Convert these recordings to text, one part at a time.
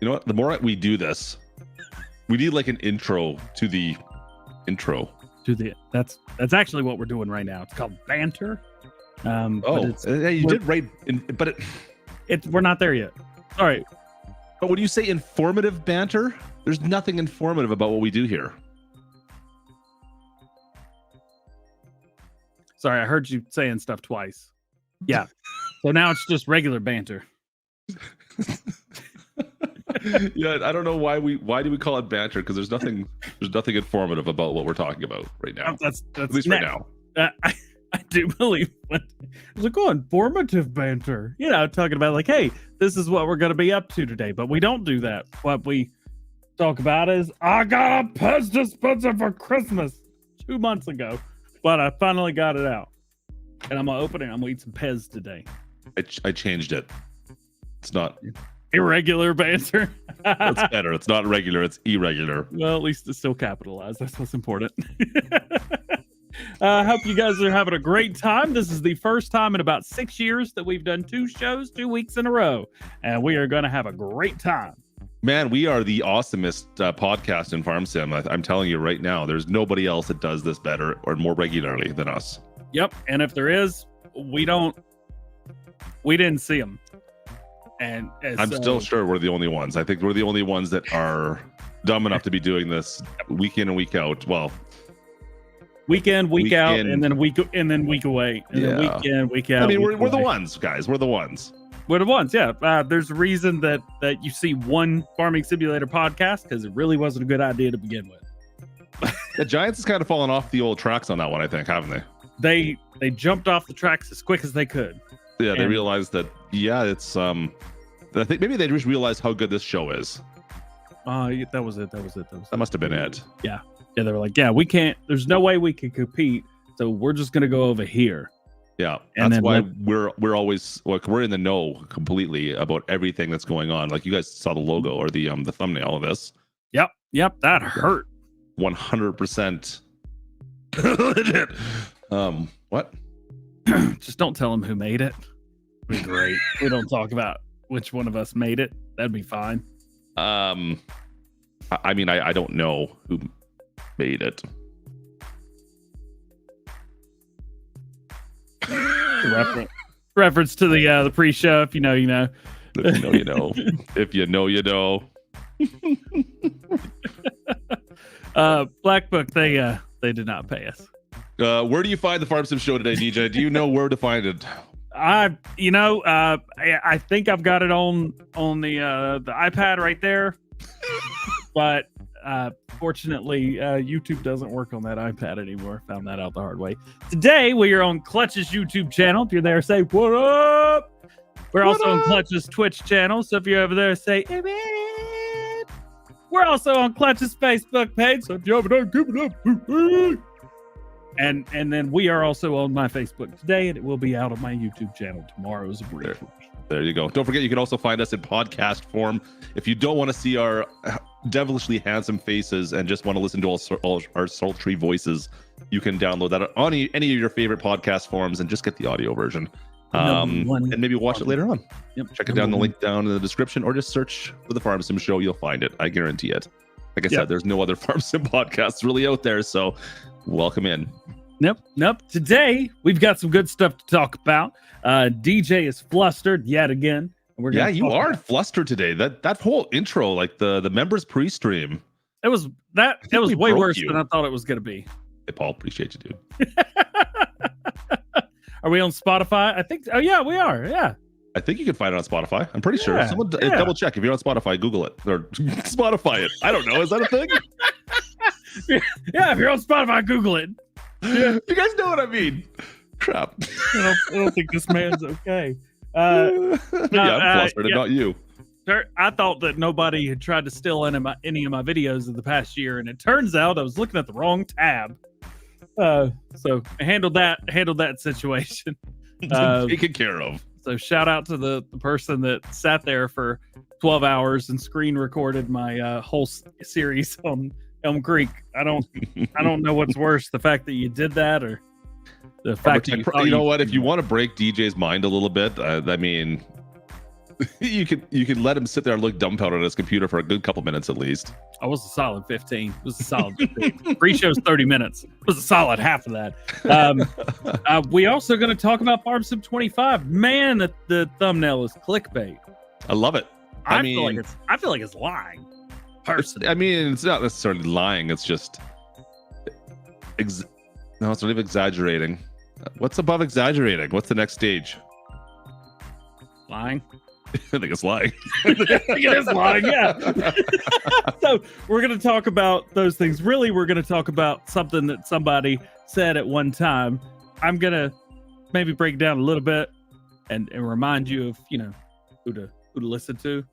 You know what? The more we do this, we need like an intro to the intro. That's actually what we're doing right now. It's called banter. You did right, but we're not there yet. All right. But when you say informative banter, there's nothing informative about what we do here. Sorry, I heard you saying stuff twice. Yeah. So now it's just regular banter. Yeah, I don't know why do we call it banter? Because there's nothing informative about what we're talking about right now. That's at least right now. I do believe it's like informative banter. You know, talking about like, hey, this is what we're gonna be up to today. But we don't do that. What we talk about is I got a Pez dispenser for Christmas 2 months ago, but I finally got it out. And I'm gonna open it. I'm gonna eat some Pez today. I changed it. It's not irregular banter. It's better. It's not regular. It's irregular. Well, at least it's still capitalized. That's what's important. I hope you guys are having a great time. This is the first time in about 6 years that we've done 2 shows 2 weeks in a row, and we are going to have a great time. Man, we are the awesomest podcast in Farm Sim. I'm telling you right now, there's nobody else that does this better or more regularly than us. Yep, and if there is, we didn't see them. And I'm still sure we're the only ones. I think we're the only ones that are dumb enough to be doing this week in and week out. Well, week in, week out, and then week away, and then week in, week out. I mean, we're the ones, guys. We're the ones. We're the ones. Yeah. There's a reason that you see one Farming Simulator podcast, because it really wasn't a good idea to begin with. The Giants has kind of fallen off the old tracks on that one, I think, haven't they? They jumped off the tracks as quick as they could. Yeah, they realized that. Yeah, it's I think maybe they just realized how good this show is. That was it. That must have been it. Yeah. They were like, yeah, we can't. There's no way we can compete, so we're just gonna go over here. Yeah, and that's why we're always like we're in the know completely about everything that's going on. Like you guys saw the logo or the thumbnail of this. Yep, that hurt. 100%. Legit. What? Just don't tell them who made it. It'd be great. We don't talk about which one of us made it. That'd be fine. I mean, I don't know who made it. Reference to the pre-show. If you know, you know. If you know, you know. If you know, you know. Black Book, they did not pay us. Where do you find the Farm Sim show today, DJ? Do you know where to find it? I think I've got it on the iPad right there, but fortunately, YouTube doesn't work on that iPad anymore. Found that out the hard way. Today we are on Klutch's YouTube channel. If you're there, say what up. We're also on Klutch's Twitch channel. So if you're over there, say hey man. We're also on Klutch's Facebook page. So if you haven't, give it up. And then we are also on my Facebook today, and it will be out on my YouTube channel tomorrow as a brief. There you go. Don't forget, you can also find us in podcast form. If you don't want to see our devilishly handsome faces and just want to listen to all our sultry voices, you can download that on any of your favorite podcast forms and just get the audio version. And maybe watch it later on. Yep. Check it down the link down in the description, or just search for the Farm Sim Show. You'll find it. I guarantee it. Like I said, there's no other Farm Sim podcasts really out there, so welcome in. Nope. Today we've got some good stuff to talk about. DJ is flustered yet again. And you are flustered today. That whole intro, like the members pre-stream, it was way worse than I thought it was going to be. Hey, Paul, appreciate you, dude. Are we on Spotify? I think. Oh yeah, we are. Yeah. I think you can find it on Spotify. I'm pretty sure. Someone double check. If you're on Spotify, Google it or Spotify it. I don't know. Is that a thing? Yeah, if you're on Spotify, Google it. Yeah, you guys know what I mean. Crap. I don't think this man's okay. I'm flustered, not you. I thought that nobody had tried to steal any of my videos of the past year, and it turns out I was looking at the wrong tab. So I handled that situation. Taken care of. So shout out to the person that sat there for 12 hours and screen recorded my whole series on Elm Creek. I don't know what's worse, the fact that you did that or the fact that you know what? If you want to break DJ's mind a little bit, I mean, You could let him sit there and look dumbfounded at his computer for a good couple minutes at least. I was a solid 15. It was a solid 15. Pre-show's 30 minutes. It was a solid half of that. We also going to talk about Farm Sim 25. Man, the thumbnail is clickbait. I love it. I feel like it's lying. Personally, I mean, it's not necessarily lying. It's just no, it's not even exaggerating. What's above exaggerating? What's the next stage? Lying. I think it's lying. I think it is lying, yeah. So we're going to talk about those things. Really, we're going to talk about something that somebody said at one time. I'm going to maybe break it down a little bit and remind you of, who to listen to,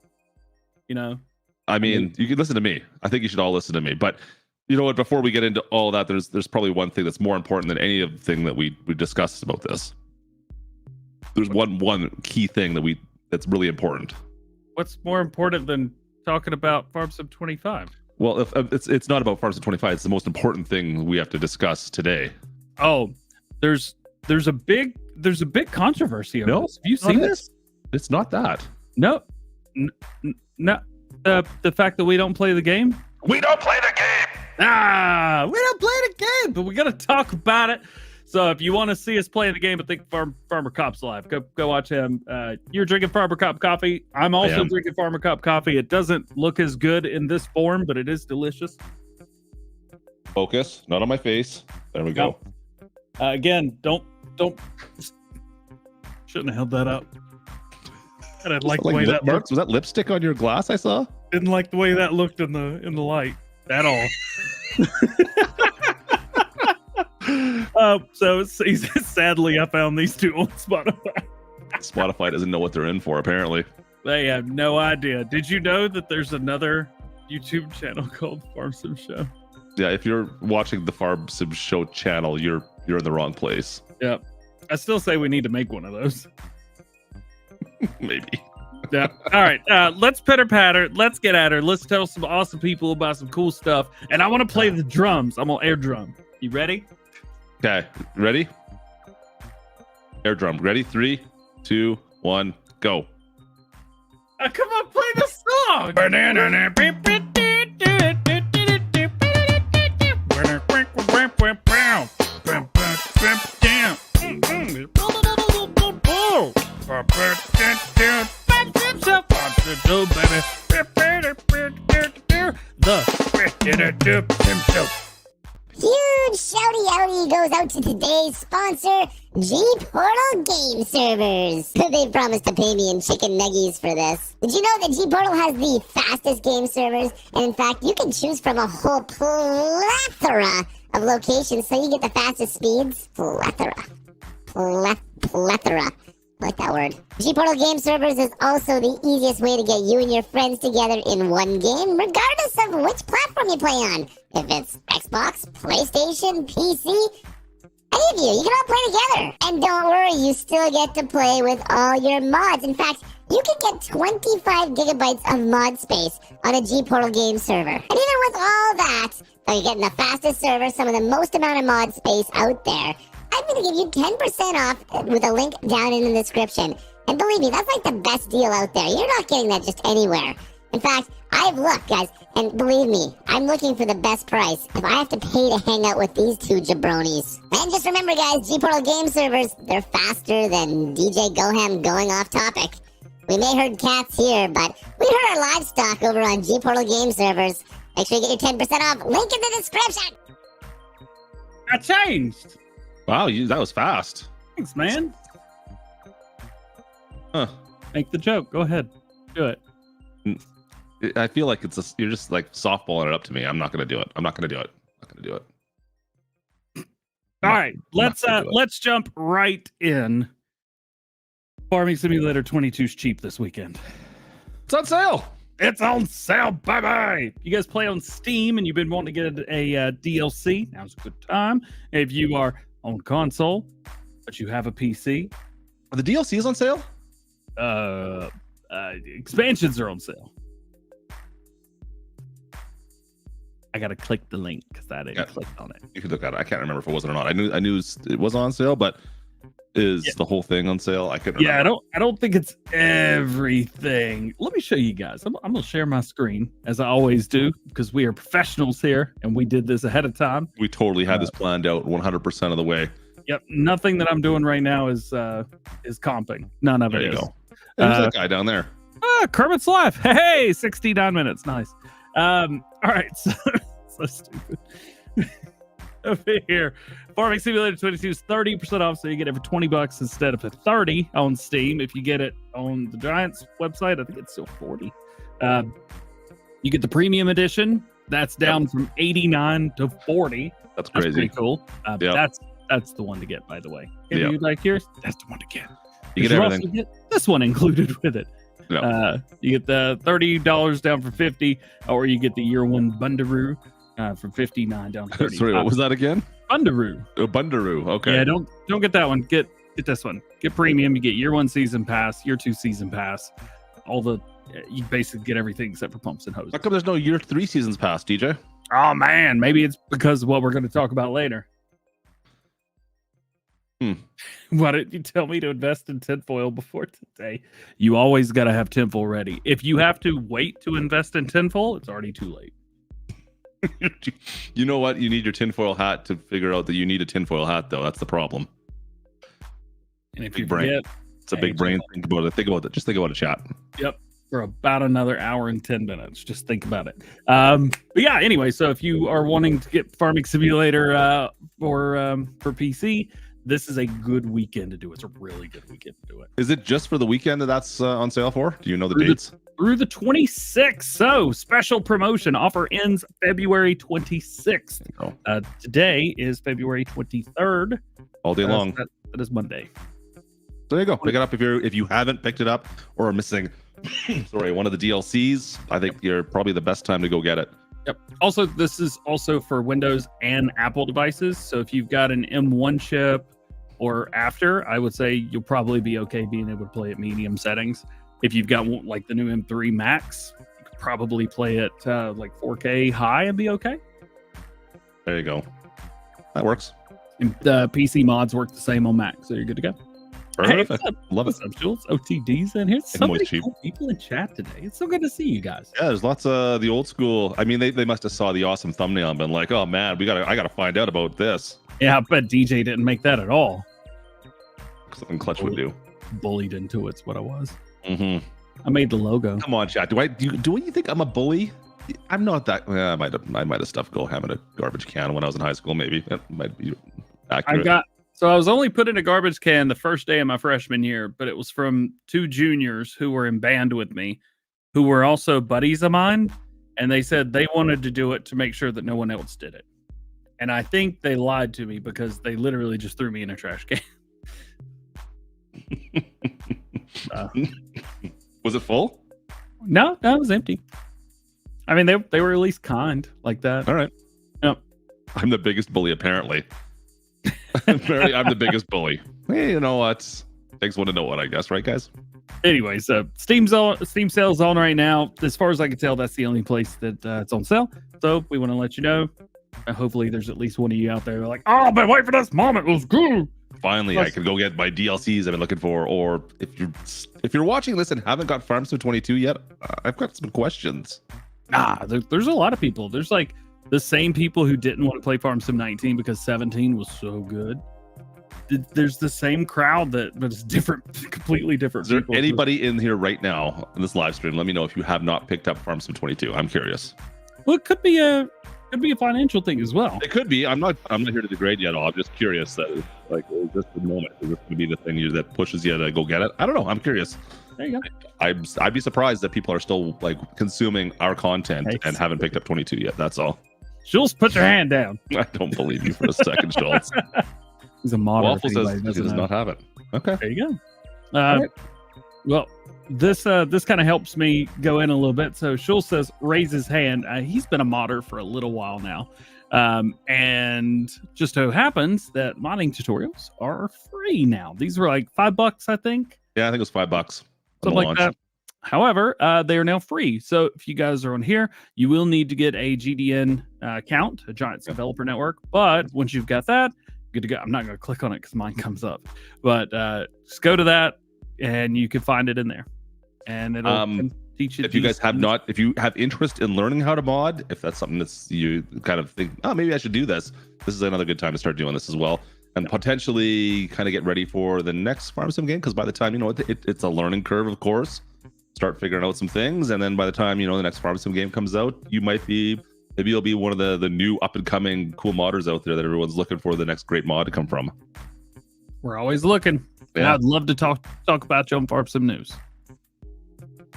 I mean, you can listen to me. I think you should all listen to me. But you know what? Before we get into all that, there's probably one thing that's more important than any of the thing that we discussed about this. There's one key thing that's really important. What's more important than talking about Farm Sim 25? Well, if it's not about Farm Sim 25. It's the most important thing we have to discuss today. Oh, there's a big controversy over this. Have you seen this? It's not that. No. No. The fact that we don't play the game. We don't play the game. We don't play the game, but we got to talk about it. So if you want to see us play the game, I think Farmer Cop's live. Go watch him. You're drinking Farmer Cop coffee. I'm also drinking Farmer Cop coffee. It doesn't look as good in this form, but it is delicious. Focus, not on my face. There we go. Again, don't. Shouldn't have held that up. I didn't like the way that looked. Was that lipstick on your glass I saw? Didn't like the way that looked in the light at all. So sadly, I found these two on Spotify. Spotify doesn't know what they're in for, apparently. They have no idea. Did you know that there's another YouTube channel called Farm Sim Show? Yeah, if you're watching the Farm Sim Show channel, you're in the wrong place. Yep. I still say we need to make one of those. Maybe. Yeah. All right. Let's pitter patter. Let's get at her. Let's tell some awesome people about some cool stuff. And I want to play the drums. I'm gonna air drum. You ready? Okay. Ready? Air drum. Ready? 3, 2, 1, go. Come on, play the song. Huge shouty outy goes out to today's sponsor, G-Portal Game Servers. They promised to pay me in chicken nuggies for this. Did you know that G-Portal has the fastest game servers? And in fact, you can choose from a whole plethora of locations so you get the fastest speeds. Plethora. I like that word. G-Portal Game Servers is also the easiest way to get you and your friends together in one game, regardless of which platform you play on. If it's Xbox, PlayStation, PC, any of you can all play together. And don't worry, you still get to play with all your mods. In fact, you can get 25 gigabytes of mod space on a G-Portal game server. And even with all that, you're getting the fastest server, some of the most amount of mod space out there. I'm going to give you 10% off with a link down in the description. And believe me, that's like the best deal out there. You're not getting that just anywhere. In fact, I've looked, guys, and believe me, I'm looking for the best price if I have to pay to hang out with these two jabronis. And just remember, guys, G-Portal game servers, they're faster than DJ Goham going off topic. We may herd cats here, but we herd our livestock over on G-Portal game servers. Make sure you get your 10% off. Link in the description. I changed. Wow, that was fast. Thanks, man. Huh. Make the joke. Go ahead. Do it. I feel like you're just like softballing it up to me. I'm not going to do it. All right, let's jump right in. Farming Simulator 22 is cheap this weekend. It's on sale. It's on sale, bye-bye. You guys play on Steam and you've been wanting to get a DLC, now's a good time. If you are on console, but you have a PC. Are the DLCs on sale? Expansions are on sale. I gotta click the link because I didn't click on it. You can look at it. I can't remember if it was or not. I knew it was on sale, but Is the whole thing on sale? I couldn't. Yeah, I don't think it's everything. Let me show you guys. I'm gonna share my screen as I always do because we are professionals here and we did this ahead of time. We totally had this planned out 100% of the way. Yep, nothing that I'm doing right now is comping. None of There it you is. go. Who's that guy down there? Kermit's live. Hey, 69 minutes. Nice. All right, so stupid. Over here, Farming Simulator 22 is 30% off, so you get it for $20 instead of $30 on Steam. If you get it on the Giants website, I think it's still $40. You get the premium edition. That's down from $89 to $40. That's That's crazy. pretty cool. Yep. That's the one to get, by the way. If Yep. you like yours, that's the one to get. You get You everything. also get this one included with it. No. You get the $30 down for $50, or you get the year one Bundaroo from $59 down to $30. Sorry, what was that again? Bundaroo. Oh, Bundaroo. Okay. Yeah, don't get that one. Get this one. Get premium. You get year one season pass, year two season pass. All the you basically get everything except for pumps and hoses. How come there's no year 3 seasons pass, DJ? Oh man, maybe it's because of what we're going to talk about later. Why didn't you tell me to invest in tinfoil before today? You always got to have tinfoil ready. If you have to wait to invest in tinfoil, it's already too late. You know what? You need your tinfoil hat to figure out that you need a tinfoil hat, though. That's the problem. And if Big you brain. forget, It's a big brain. Think about it. Think about it. Just think about it, chat. yep, for about another hour and 10 minutes. Just think about it. But yeah, anyway, so if you are wanting to get Farming Simulator for PC, this is a good weekend to do it. It's a really good weekend to do it. Is it just for the weekend that that's on sale for? Do you know the Through dates? Through the 26th. So special promotion offer ends February 26th. Oh, Today is February 23rd. all day long. That is Monday. There you go. Pick it up if you haven't picked it up or are missing. Sorry, one of the DLCs. I think you're probably the best time to go get it. Yep. Also, this is also for Windows and Apple devices. So if you've got an M1 chip or after, I would say you'll probably be okay being able to play at medium settings. If you've got like the new M3 Max, you could probably play it like 4K high and be okay. There you go. That works. And the PC mods work the same on Mac, so you're good to go. Hey, Perfect. what's up? Love it. What's up, Jules? OTD's in here. So many cheap. cool people in chat today. It's so good to see you guys. Yeah, there's lots of the old school. I mean, they must have saw the awesome thumbnail and been like, oh man, I gotta find out about this. Yeah, I bet DJ didn't make that at all. Something Klutch would do. Bullied into it's what I was. Mm-hmm. I made the logo. Come on, chat. Do you think I'm a bully? I'm not that. I might have stuffed go ham in a garbage can when I was in high school. Maybe that might be accurate. I was only put in a garbage can the first day of my freshman year, but it was from two juniors who were in band with me, who were also buddies of mine, and they said they wanted to do it to make sure that no one else did it. And I think they lied to me because they literally just threw me in a trash can. Was it full? No, it was empty. I mean, they were at least kind like that. All right. Yep. I'm the biggest bully, apparently. Apparently, I'm the biggest bully. Hey, you know what? Takes one to know what, I guess, right, guys? Anyway, so Steam sale's on right now. As far as I can tell, that's the only place that it's on sale. So we want to let you know. Hopefully, there's at least one of you out there like, oh, I've been waiting for this moment. It was good. Finally, I can go get my DLCs I've been looking for. Or if you're watching this and haven't got Farm Sim 22 yet, I've got some questions. There's a lot of people. There's like the same people who didn't want to play Farm Sim 19 because 17 was so good. There's the same crowd but it's different, completely different. Is there people. anybody in here right now in this live stream? Let me know if you have not picked up Farm Sim 22. I'm curious. Well, it could be a financial thing as well. It could be. I'm not here to degrade you at all. I'm just curious that is this the moment? Is this going to be the thing that pushes you to go get it? I don't know. I'm curious. There you go. I'd be surprised that people are still like consuming our content and haven't picked up 22 yet. That's all. Schultz, put your hand down. I don't believe you for a second, Schultz. He's a modder. Waffle says he does not have it. Okay. There you go. Right. Well, this kind of helps me go in a little bit. So Schultz says raise his hand. He's been a modder for a little while now. And just so happens that modding tutorials are free now. These were like $5, I think. Yeah, I think it was $5. Something like that. However, they are now free. So if you guys are on here, you will need to get a GDN account, a Giants Developer Network. But once you've got that, good to go. I'm not going to click on it because mine comes up, but just go to that and you can find it in there, and it'll teach you. If you guys if you have interest in learning how to mod, if that's something that's you kind of think, oh, maybe I should do this. This is another good time to start doing this as well, and potentially kind of get ready for the next Farm Sim game, because by the time it's a learning curve, of course. Start figuring out some things, and then by the time the next Farm Sim game comes out, maybe you'll be one of the new up and coming cool modders out there that everyone's looking for the next great mod to come from. We're always looking. Yeah. And I'd love to talk about you on Farm Sim News.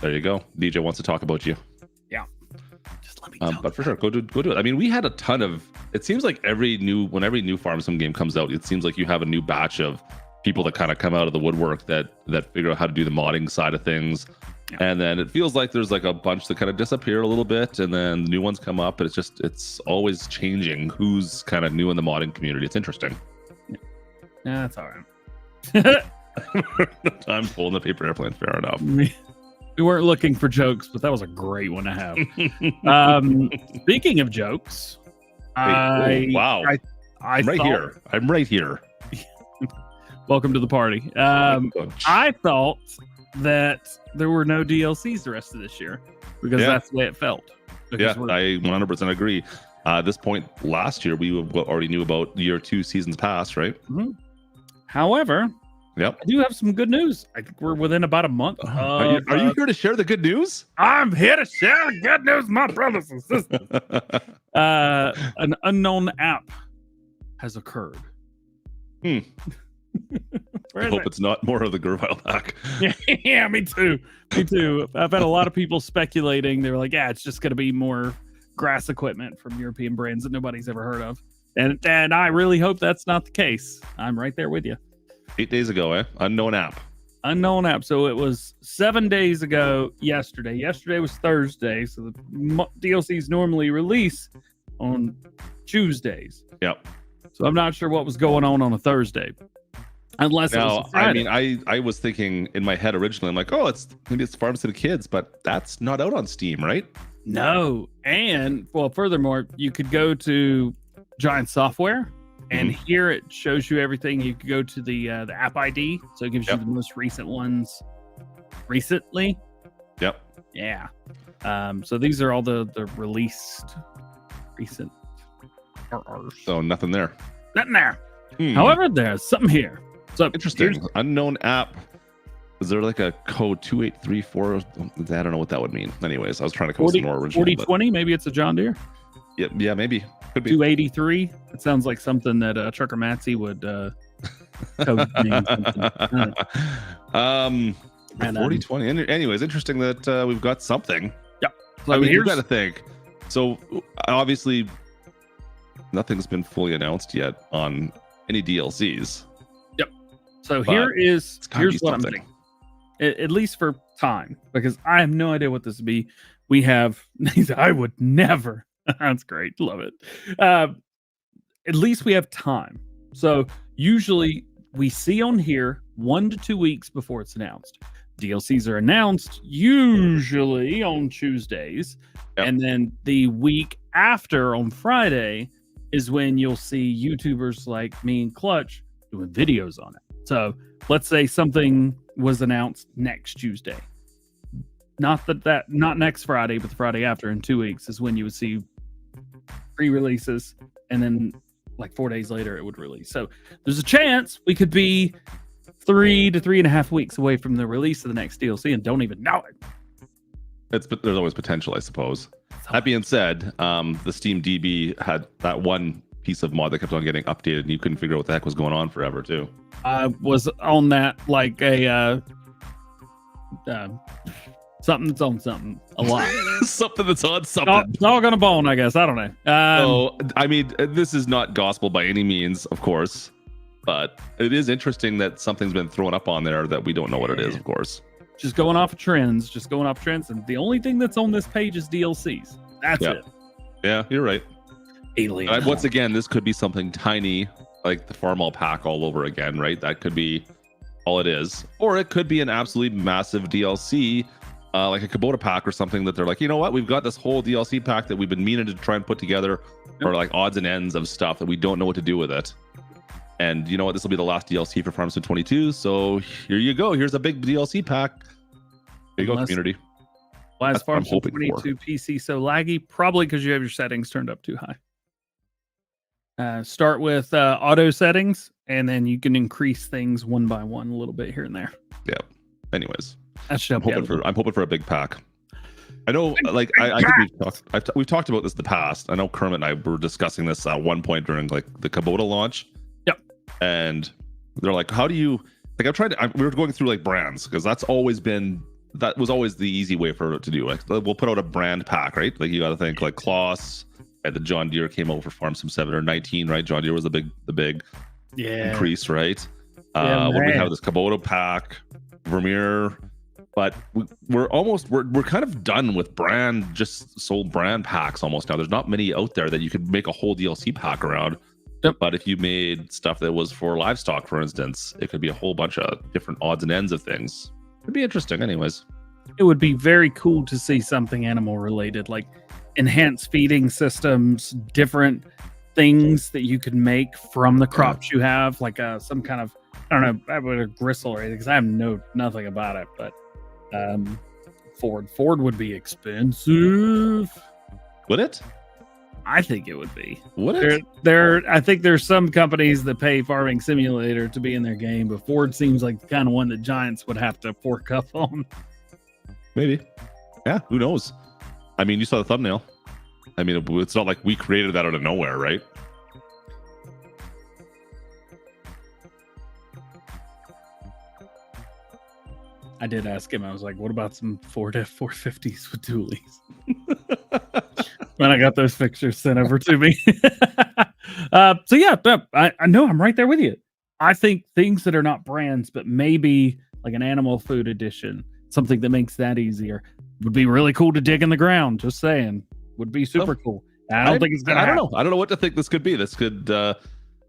There you go. DJ wants to talk about you. Yeah. Just let me but for sure, go do it. I mean, we had a ton of. It seems like every new Farm Sim game comes out, it seems like you have a new batch of people that kind of come out of the woodwork that figure out how to do the modding side of things. Yeah. And then it feels like there's like a bunch that kind of disappear a little bit, and then new ones come up, and it's always changing who's kind of new in the modding community. It's interesting. Yeah, that's all right. I'm pulling the paper airplane. Fair enough. We weren't looking for jokes, but that was a great one to have. Speaking of jokes, wow. I'm right here. Welcome to the party. I thought that there were no DLCs the rest of this year because that's the way it felt. Yeah, I 100% agree. At this point last year, we already knew about year 2 seasons past, right? Mm-hmm. However, I do have some good news. I think we're within about a month. Are you here to share the good news? I'm here to share the good news, my brothers and sisters. An unknown app has occurred. I hope it's not more of the Gervile hack. Yeah, me too. I've had a lot of people speculating. They were like, it's just going to be more grass equipment from European brands that nobody's ever heard of. And I really hope that's not the case. I'm right there with you. 8 days ago, unknown app. So it was 7 days ago yesterday. Yesterday was Thursday. So the DLCs normally release on Tuesdays. Yep. So I'm not sure what was going on a Thursday. Unless it was Friday. I mean, I was thinking in my head originally, I'm like, maybe it's Farm Sim Kids, but that's not out on Steam, right? No. And furthermore, you could go to Giant Software, and here it shows you everything. You could go to the app ID, so it gives you the most recent ones recently. Yep. Yeah. So these are all the released recent RRs. So nothing there. Nothing there. However, there's something here. So interesting. Unknown app. Is there like a code 2834? I don't know what that would mean. Anyways, I was trying to come up with more original. 4020, maybe it's a John Deere. Yeah, maybe. Could be. 283. It sounds like something that Trucker Matsy would code name. 4020. Anyways, interesting that we've got something. Yeah. So I mean, you got to think. So obviously, nothing's been fully announced yet on any DLCs. Yep. So here's what I'm thinking. At least for time, because I have no idea what this would be. We have. I would never. That's great. Love it. At least we have time. So usually we see on here 1 to 2 weeks before it's announced. DLCs are announced usually on Tuesdays. Yep. And then the week after on Friday is when you'll see YouTubers like me and Klutch doing videos on it. So let's say something was announced next Tuesday. Not next Friday, but the Friday after in 2 weeks is when you would see pre-releases, and then like 4 days later it would release. So there's a chance we could be 3 to 3.5 weeks away from the release of the next DLC and don't even know it. There's always potential, I suppose. That being said, the Steam DB had that one piece of mod that kept on getting updated, and you couldn't figure out what the heck was going on forever too. I was on that like a something that's on something a lot. Something that's on something. Dog on a bone, I guess. I don't know. So, I mean, this is not gospel by any means, of course, but it is interesting that something's been thrown up on there that we don't know what it is, of course. Just going off of trends. And the only thing that's on this page is DLCs. That's it. Yeah, you're right. Alien. Once again, this could be something tiny, like the Farmall pack all over again, right? That could be all it is. Or it could be an absolutely massive DLC, like a Kubota pack or something that they're like, you know what? We've got this whole DLC pack that we've been meaning to try and put together, or like odds and ends of stuff that we don't know what to do with it. And you know what? This will be the last DLC for Farm Sim 22. So here you go. Here's a big DLC pack. Here you go, community. Why is That's what I'm Farm Sim hoping 22 PC so laggy? Probably because you have your settings turned up too high. Start with auto settings, and then you can increase things one by one a little bit here and there. Yeah. Anyways, That should help you out. I'm hoping for a big pack. I know, like I think we've talked about this in the past. I know Kermit and I were discussing this at one point during like the Kubota launch. Yep. And they're like, how do you like? We were going through like brands because that was always the easy way for it to do. Like we'll put out a brand pack, right? Like you got to think like Kloss. And the John Deere came over for Farm Sim 7 or 19, right? John Deere was the big increase, right? When we have this Kubota pack, Vermeer, but we're kind of done with just sold brand packs almost now. There's not many out there that you could make a whole DLC pack around. Yep. But if you made stuff that was for livestock, for instance, it could be a whole bunch of different odds and ends of things. It'd be interesting, anyways. It would be very cool to see something animal related, like enhanced feeding systems, different things that you could make from the crops you have, like some kind of, I don't know, a gristle or anything, because I have nothing about it. But Ford would be expensive. Would it? I think it would be. Would it? I think there's some companies that pay Farming Simulator to be in their game, but Ford seems like the kind of one that Giants would have to fork up on. Maybe. Yeah, who knows? I mean, you saw the thumbnail. I mean, it's not like we created that out of nowhere, right? I did ask him. I was like, what about some Ford F-450s with dualies? When I got those pictures sent over to me. So yeah, I know I'm right there with you. I think things that are not brands, but maybe like an animal food edition, something that makes that easier, would be really cool to dig in the ground. Just saying, would be super cool. I don't think it's gonna. I don't know. I don't know what to think this could be. This could.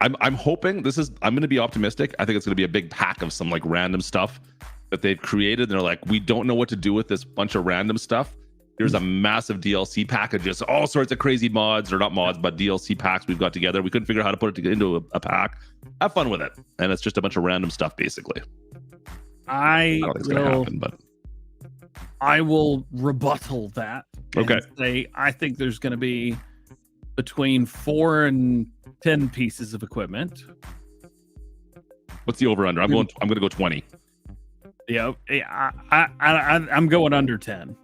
I'm hoping this is. I'm going to be optimistic. I think it's going to be a big pack of some like random stuff that they've created. They're like, we don't know what to do with this bunch of random stuff. Here's a massive DLC pack of just all sorts of crazy mods, or not mods, but DLC packs we've got together. We couldn't figure out how to put it into a pack. Have fun with it, and it's just a bunch of random stuff, basically. I don't think it's going to happen, but I will rebuttal that. Okay. Say I think there's going to be between 4 and 10 pieces of equipment. What's the over under? I'm going to go 20. Yeah, I'm going under 10.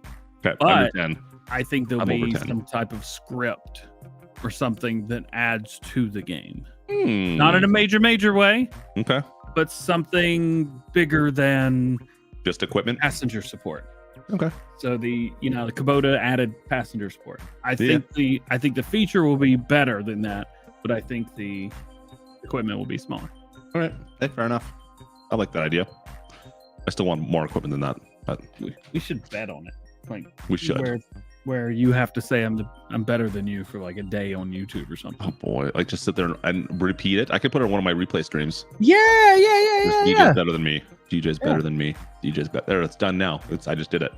Okay, but under 10. I think there'll be some type of script or something that adds to the game. Not in a major way. Okay. But something bigger than just equipment, passenger support. Okay. So the Kubota added passenger support. I think the feature will be better than that, but I think the equipment will be smaller. All right. Hey, fair enough. I like that idea. I still want more equipment than that, but we should bet on it. Like we should. Where you have to say I'm better than you for like a day on YouTube or something. Oh boy, like just sit there and repeat it. I could put it on one of my replay streams. Yeah. DJ's better than me. DJ's better than me. DJ's better. There, it's done now. I just did it.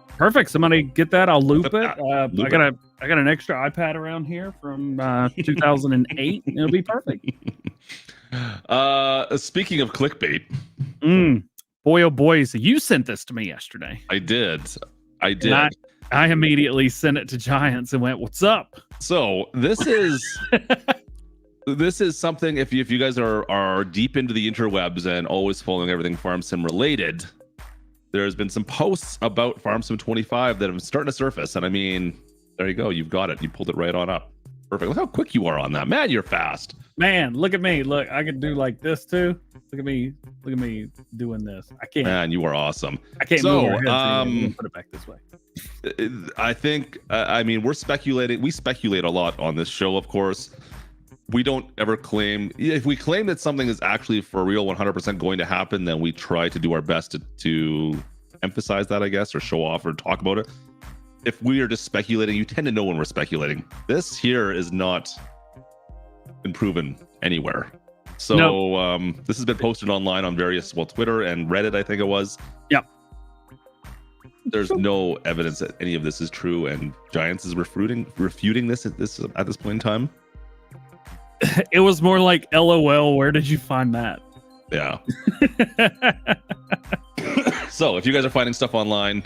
Perfect. Somebody get that. I'll loop it. I got an extra iPad around here from 2008. It'll be perfect. Speaking of clickbait, boy oh boy, so you sent this to me yesterday. I did. I immediately sent it to Giants and went, "What's up?" So this is this is something. If you guys are deep into the interwebs and always following everything Farm Sim related, there's been some posts about Farm Sim 25 that have starting to surface. And I mean, there you go. You've got it. You pulled it right on up. Perfect. Look how quick you are on that, man. You're fast. Man, look at me. Look, I can do like this too. Look at me doing this. I can't. Man, you are awesome. I can't move your head, put it back this way. I think, I mean, we're speculating. We speculate a lot on this show, of course. We don't ever claim. If we claim that something is actually for real 100% going to happen, then we try to do our best to emphasize that, I guess, or show off or talk about it. If we are just speculating, you tend to know when we're speculating. This here is not been proven anywhere. So nope. This has been posted online on various, Twitter and Reddit, I think it was. Yep. There's no evidence that any of this is true, and Giants is refuting this at this point in time. It was more like, LOL, where did you find that? Yeah. So if you guys are finding stuff online,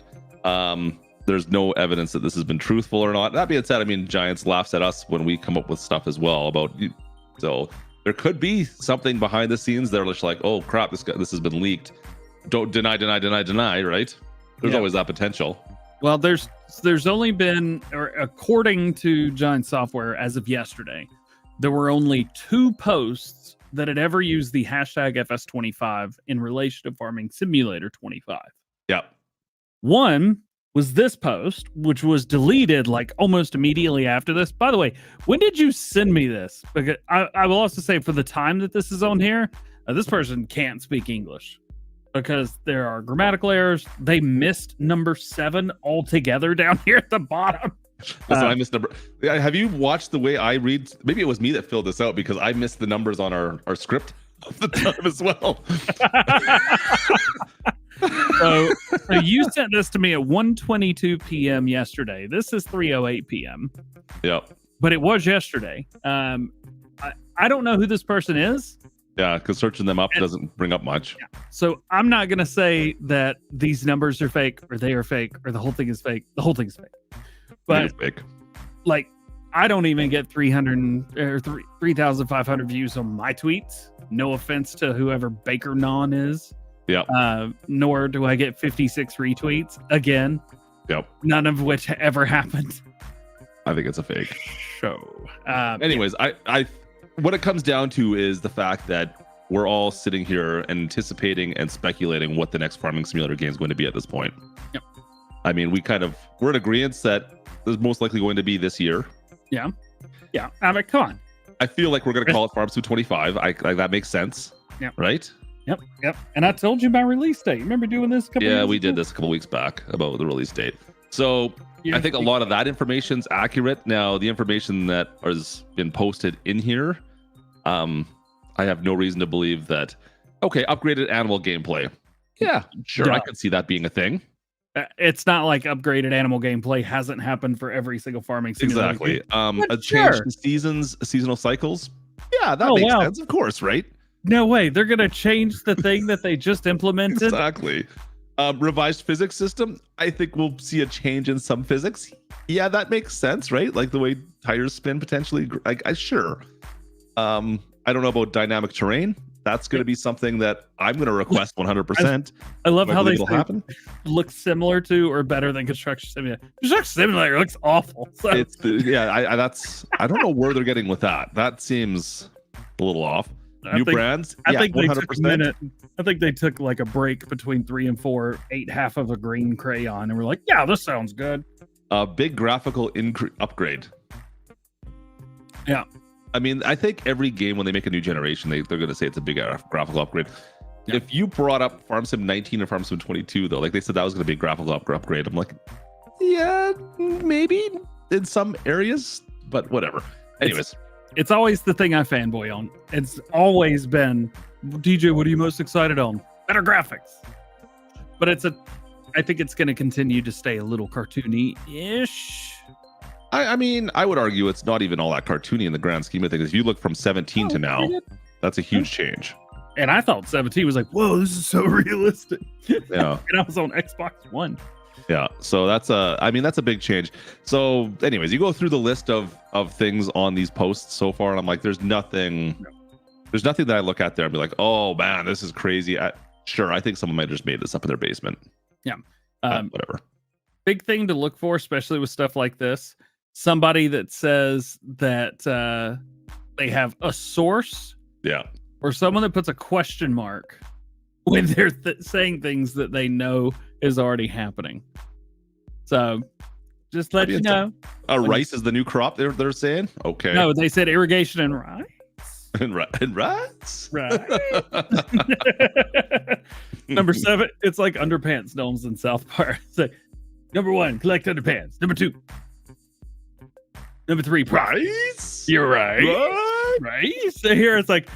there's no evidence that this has been truthful or not. That being said, I mean, Giants laughs at us when we come up with stuff as well about you. So there could be something behind the scenes. They're just like, oh crap, this has been leaked. Don't deny, right? There's always that potential. Well, there's only been, or according to Giant Software, as of yesterday, there were only 2 posts that had ever used the hashtag FS25 in relation to Farming Simulator 25. Yeah. One was this post, which was deleted like almost immediately after this. By the way, when did you send me this? Because I will also say, for the time that this is on here, this person can't speak English because there are grammatical errors. They missed number 7 altogether down here at the bottom. Listen, I missed number. Have you watched the way I read? Maybe it was me that filled this out because I missed the numbers on our script of the time as well. So you sent this to me at 1:22 p.m. yesterday. This is 3:08 p.m. Yep. But it was yesterday. I don't know who this person is. Yeah, because searching them up doesn't bring up much. Yeah. So I'm not going to say that these numbers are fake or they are fake or the whole thing is fake. The whole thing's fake. But fake. Like, I don't even get 3,500 views on my tweets. No offense to whoever Baker Non is. Yeah. Nor do I get 56 retweets. Again. Yep. None of which ever happened. I think it's a fake. So, anyways, I what it comes down to is the fact that we're all sitting here anticipating and speculating what the next Farming Simulator game is going to be at this point. Yep. I mean, we're in agreement that there's most likely going to be this year. Yeah. Yeah. I mean, come on. I feel like we're going to call it Farm Sim 25. That makes sense. Yeah. Right? Yep. And I told you my release date. Remember doing this a couple Yeah, weeks we ago? did this a couple weeks back about the release date. So Yeah. I think a lot of that information's accurate. Now, the information that has been posted in here, I have no reason to believe that, okay, upgraded animal gameplay. Yeah, sure. Yeah. I could see that being a thing. It's not like upgraded animal gameplay hasn't happened for every single Farming Simulator Exactly. game. A change to seasonal cycles. Yeah, that makes sense. Of course, right? No way. They're going to change the thing that they just implemented. Exactly. Revised physics system. I think we'll see a change in some physics. Yeah, that makes sense, right? Like the way tires spin potentially. Sure. I don't know about dynamic terrain. That's going to be something that I'm going to request 100%. I love how they say happen. Look similar to or better than Construction Simulator. Construction Simulator looks awful. So. I don't know where they're getting with that. That seems a little off. New brands. I think 100%. they took a minute. I think they took like a break between 3 and 4, ate half of a green crayon, and we're like, yeah, this sounds good. Big graphical upgrade. Yeah. I mean, I think every game when they make a new generation, they're going to say it's a big graphical upgrade. Yeah. If you brought up Farm Sim 19 or Farm Sim 22, though, like they said that was going to be a graphical upgrade, I'm like, yeah, maybe in some areas, but whatever. Anyways. It's always the thing I fanboy on. It's always been, DJ, what are you most excited on? Better graphics. But I think it's going to continue to stay a little cartoony-ish. I mean, I would argue it's not even all that cartoony in the grand scheme of things. If you look from 17 to now, that's a huge change. And I thought 17 was like, whoa, this is so realistic. Yeah. And I was on Xbox One. Yeah. So that's a big change. So anyways, you go through the list of things on these posts so far, and I'm like, there's nothing that I look at there and be like, oh man, this is crazy. Sure, I think someone might have just made this up in their basement. Yeah. Whatever. Big thing to look for, especially with stuff like this. Somebody that says that they have a source, or someone that puts a question mark when they're saying things that they know is already happening. So, just let you know. Rice is the new crop. They're saying. Okay. No, they said irrigation and rice. and rice. Right. Number 7, it's like underpants gnomes in South Park. It's like, number 1, collect underpants. Number 2. Number 3, rice. You're right. Right. So here it's like,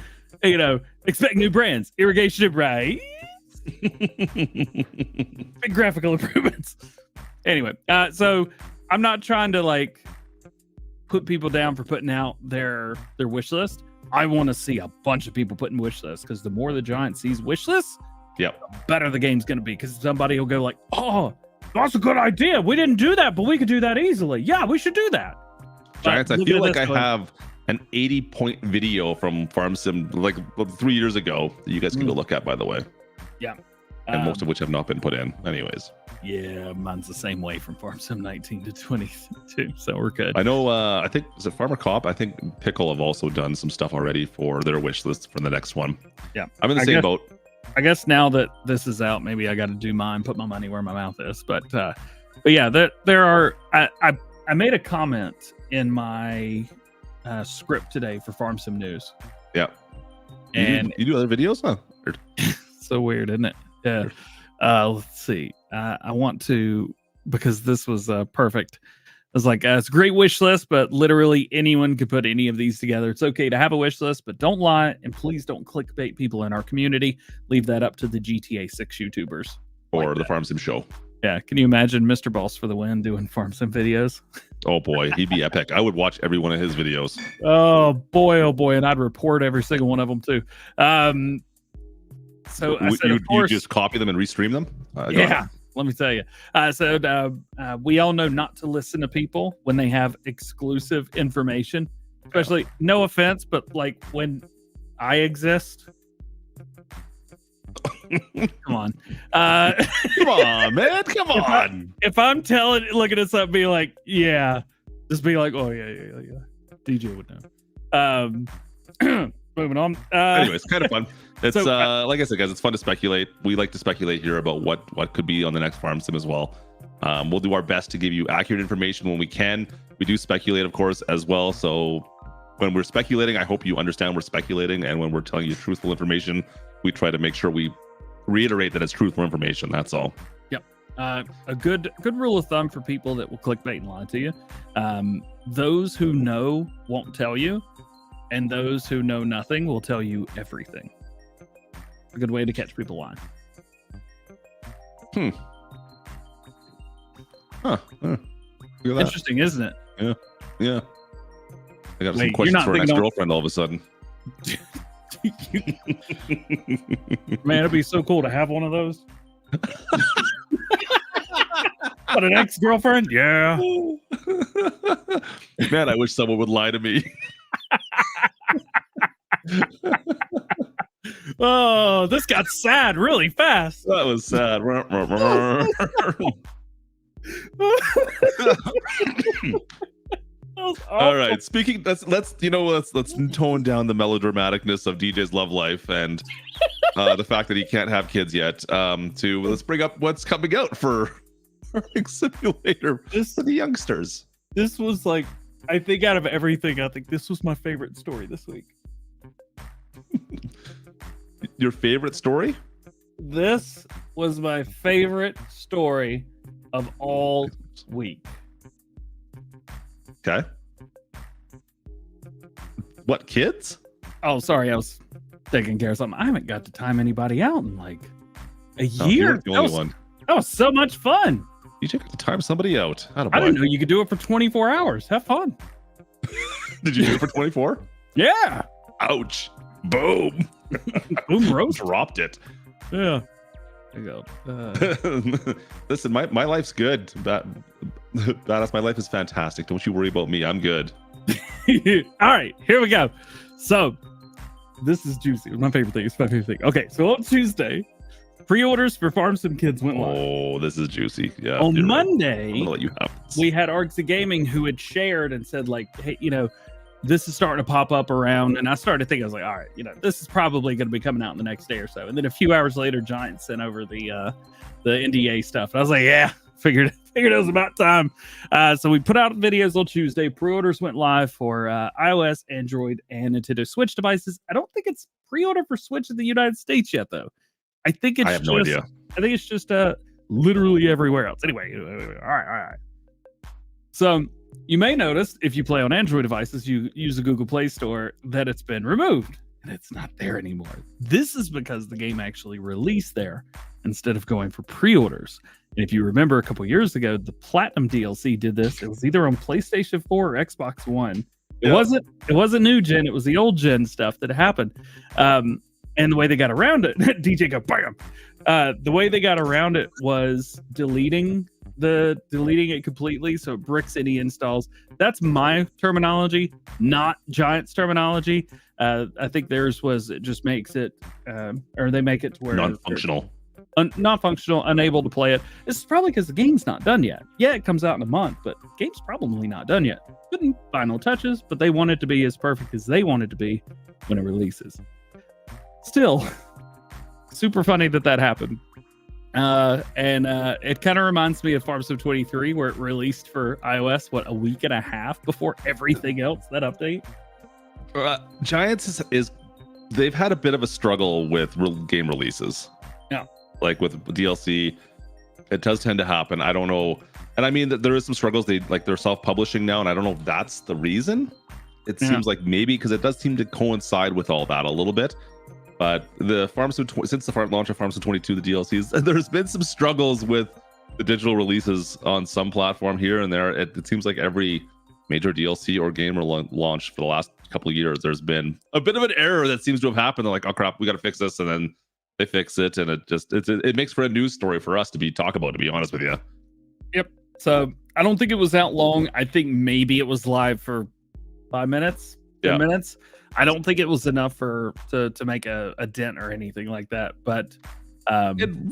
expect new brands, irrigation and rice. Big graphical improvements. Anyway, so I'm not trying to put people down for putting out their wish list. I want to see a bunch of people putting wish lists, because the more the Giant sees wish lists, Yep. the better the game's going to be, because somebody will go like, oh, that's a good idea. We didn't do that, but we could do that easily. Yeah, we should do that. Giants, But I look feel at like this I going, have an 80-point video from Farm Sim like 3 years ago that you guys can go look at, by the way. Yeah. And most of which have not been put in. Anyways. Yeah, mine's the same way from Farm Sim 19 to 22, so we're good. I know, I think, is it Farmer Cop? I think Pickle have also done some stuff already for their wish list for the next one. Yeah. I'm in the same boat. I guess now that this is out, maybe I got to do mine, put my money where my mouth is. But yeah, there are. I made a comment in my script today for Farm Sim News. Yeah. And you do other videos, huh? so weird, isn't it? Yeah. Let's see. I want to, because this was perfect. I was like, it's a great wish list, but literally anyone could put any of these together. It's okay to have a wish list, but don't lie, and please don't clickbait people in our community. Leave that up to the GTA 6 YouTubers. Or like the that. Farm Sim show. Yeah, can you imagine Mr. Boss for the win doing Farm Sim videos? Oh boy, he'd be epic. I would watch every one of his videos. Oh boy, and I'd report every single one of them too. So I said, of course, you just copy them and restream them? Yeah, let me tell you. We all know not to listen to people when they have exclusive information, especially, no offense, but like when I exist. Come on. Come on, man. Come on. If I'm looking at something, be like, yeah, just be like, oh, yeah. DJ would know. Moving on. Anyways, kind of fun. It's So, like I said, guys, it's fun to speculate. We like to speculate here about what could be on the next Farm Sim as well. We'll do our best to give you accurate information when we can. We do speculate, of course, as well. So when we're speculating, I hope you understand we're speculating. And when we're telling you truthful information, we try to make sure we reiterate that it's truthful information. That's all. Yep. A good rule of thumb for people that will clickbait and lie to you. Those who know won't tell you, and those who know nothing will tell you everything. A good way to catch people lying. Huh. Look at that. Interesting, isn't it? Yeah. I got some Wait, questions for an thinking ex-girlfriend all of a sudden. Man, it'd be so cool to have one of those. What, an ex-girlfriend? Yeah. Man, I wish someone would lie to me. Oh, this got sad really fast. That was sad. All right. Speaking, let's tone down the melodramaticness of DJ's love life and the fact that he can't have kids yet. Let's bring up what's coming out for Farming Simulator for the youngsters. This was like, I think out of everything, I think this was my favorite story this week. Your favorite story? This was my favorite story of all week. Okay. What, kids? Oh, sorry, I was taking care of something. I haven't got to time anybody out in like a No, year. you're the only one. That was so much fun. You got to time somebody out. I didn't know you could do it for 24 hours. Have fun. Did you do it for 24? Yeah. Ouch. Boom. Boom roast. Dropped it. Yeah. There you go. Listen, my life's good. Badass, my life is fantastic. Don't you worry about me. I'm good. All right, here we go. So this is juicy. It's my favorite thing. It's my favorite thing. Okay, so on Tuesday, pre-orders for Farm Sim Kids went live. Oh, this is juicy. Yeah. On Monday, I'm gonna let you have this. we had Arcs of Gaming who had shared and said, like, hey, this is starting to pop up around. And I started thinking, I was like, all right, this is probably going to be coming out in the next day or so. And then a few hours later, Giant sent over the NDA stuff. And I was like, yeah, figured it was about time. So we put out videos on Tuesday. Pre-orders went live for iOS, Android, and Nintendo Switch devices. I don't think it's pre-order for Switch in the United States yet, though. I have no idea. I think it's just literally everywhere else. Anyway, all right. So you may notice if you play on Android devices, you use the Google Play Store, that it's been removed and it's not there anymore. This is because the game actually released there instead of going for pre-orders. And if you remember a couple years ago, the Platinum DLC did this. It was either on PlayStation 4 or Xbox One. It wasn't new gen. It was the old gen stuff that happened. And the way they got around it, DJ go bam. The way they got around it was deleting it completely, so it bricks any installs. That's my terminology, not Giant's terminology. I think theirs was it just makes it, or they make it to where non-functional. Not functional, unable to play it. This is probably because the game's not done yet. Yeah, it comes out in a month, but the game's probably not done yet. Couldn't final touches, but they want it to be as perfect as they want it to be when it releases. Still, super funny that happened. And it kind of reminds me of Farm Sim 23, where it released for iOS, a week and a half before everything else, that update. Giants is they've had a bit of a struggle with game releases. Yeah. Like with DLC, it does tend to happen. I don't know. And I mean that there is some struggles. They're self-publishing now, and I don't know if that's the reason. It seems like maybe because it does seem to coincide with all that a little bit. But the since the launch of Farm Sim 22, the DLCs, there's been some struggles with the digital releases on some platform here and there. It seems like every major DLC or game launch for the last couple of years, there's been a bit of an error that seems to have happened. They're like, oh crap, we got to fix this, and then they fix it, and it makes for a news story for us to talk about. To be honest with you. Yep. So I don't think it was out long. I think maybe it was live for 5 minutes, 10 minutes. I don't think it was enough to make a dent or anything like that. But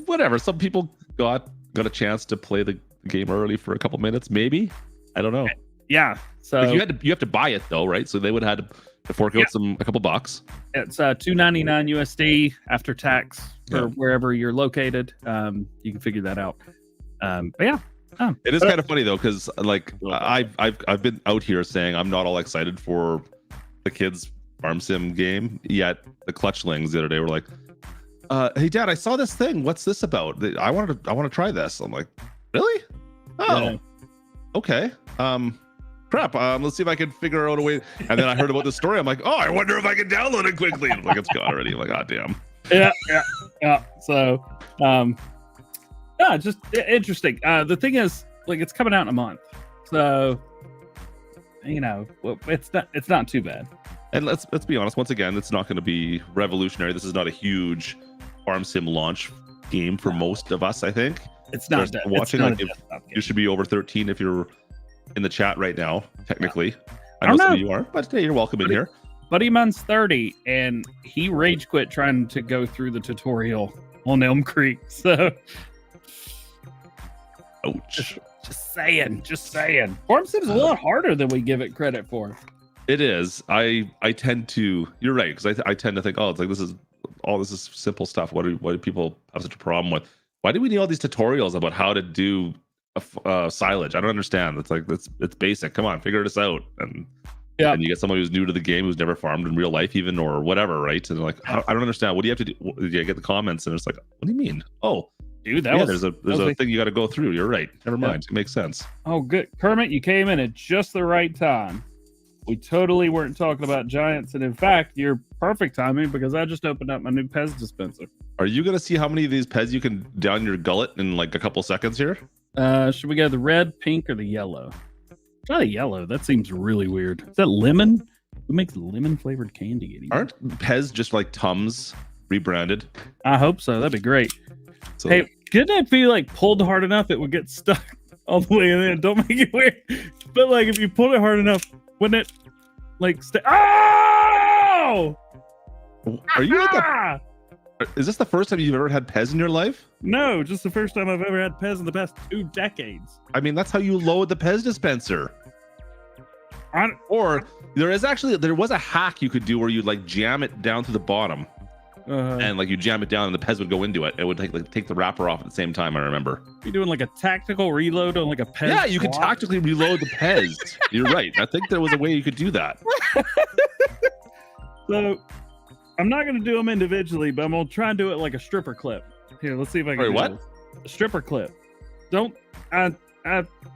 whatever. Some people got a chance to play the game early for a couple minutes, maybe. I don't know. Yeah. So like you have to buy it though, right? So they would have had to fork out a couple bucks. It's $2.99 USD after tax for wherever you're located. You can figure that out. But yeah. It is kind of funny though, because like I've been out here saying I'm not all excited for the kids Farm Sim game, yet the Klutchlings the other day were like, hey Dad, I saw this thing, what's this about? I want to try this. I'm like, really? Okay. Crap, let's see if I can figure out a way. And then I heard about the story, I'm like, oh, I wonder if I can download it quickly. I'm like, it's gone already. I'm like, god damn. Yeah. So just interesting. The thing is, like, it's coming out in a month, so it's not too bad. And let's be honest, once again, it's not going to be revolutionary. This is not a huge Farm Sim launch game for most of us, I think. It's not watching. Like, you should be over 13 if you're in the chat right now, technically. I know some of you are, but hey, you're welcome in here. Buddy Mun's 30, and he rage quit trying to go through the tutorial on Elm Creek. So, ouch. Just saying. Farm Sim is a lot harder than we give it credit for. It is. I tend to. You're right, because I tend to think, oh, it's like this is simple stuff. Why do people have such a problem with? Why do we need all these tutorials about how to do silage? I don't understand. It's like it's basic. Come on, figure this out. And you get someone who's new to the game, who's never farmed in real life, even, or whatever, right? And they're like, I don't understand. What do you have to do? You get the comments, and it's like, what do you mean? Oh, dude, there's a thing you got to go through. You're right. Never mind. It makes sense. Oh, good, Kermit, you came in at just the right time. We totally weren't talking about Giants, and in fact, you're perfect timing because I just opened up my new Pez dispenser. Are you gonna see how many of these Pez you can down your gullet in like a couple seconds here? Should we go the red, pink, or the yellow? Try the yellow. That seems really weird. Is that lemon? Who makes lemon flavored candy anymore? Aren't Pez just like Tums rebranded? I hope so. That'd be great. So, hey, couldn't it be like pulled hard enough it would get stuck all the way in there? Don't make it weird. But like if you pull it hard enough, wouldn't it like stay? Oh! Are you like is this the first time you've ever had Pez in your life? No, just the first time I've ever had Pez in the past 2 decades. I mean, that's how you load the Pez dispenser. Or there was a hack you could do where you'd like jam it down to the bottom, and like you jam it down and the Pez would go into it. It would take the wrapper off at the same time. I remember. You're doing like a tactical reload on like a Pez. Yeah, you could tactically reload the Pez. You're right. I think there was a way you could do that. So I'm not going to do them individually, but I'm going to try and do it like a stripper clip. Here, let's see if I can. Wait, what? A stripper clip. Don't.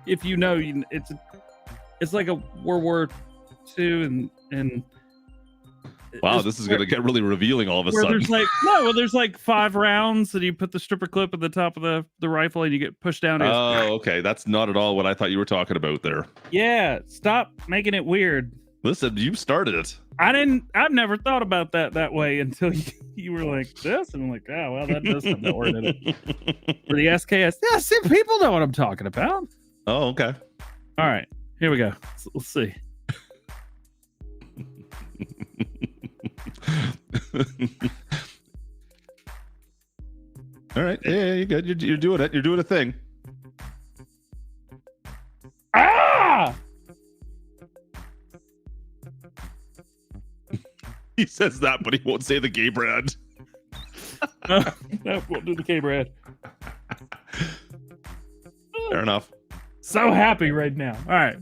If you know, it's like a World War II and Wow, this is gonna get really revealing all of a where sudden. there's there's like 5 rounds, and you put the stripper clip at the top of the rifle, and you get pushed down. Oh, okay. That's not at all what I thought you were talking about there. Yeah, stop making it weird. Listen, you started it. I've never thought about that way until you were like this, and I'm like, oh well, that does have that word in it. For the SKS, yeah, see, people know what I'm talking about. Oh, okay. All right, here we go. Let's see. All right. Yeah, you're good. You're doing it. You're doing a thing. Ah! He says that, but he won't say the gay brand. No, we'll do the K Brad. Fair enough. So happy right now. All right.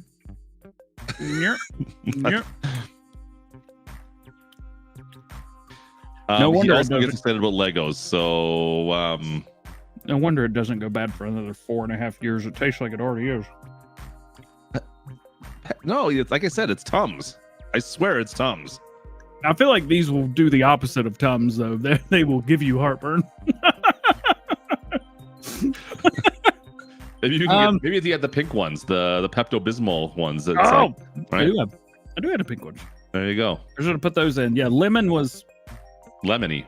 Yep. Yep. No He wonder it also gets doesn't- excited about Legos. So, No wonder it doesn't go bad for another 4.5 years. It tastes like it already is. no, it's like I said, it's Tums. I swear it's Tums. I feel like these will do the opposite of Tums, though. They will give you heartburn. Maybe you can maybe if you had the pink ones, the Pepto Bismol ones. That's right? I do have a pink one. There you go. I should have put those in. Yeah, lemon was. Lemony.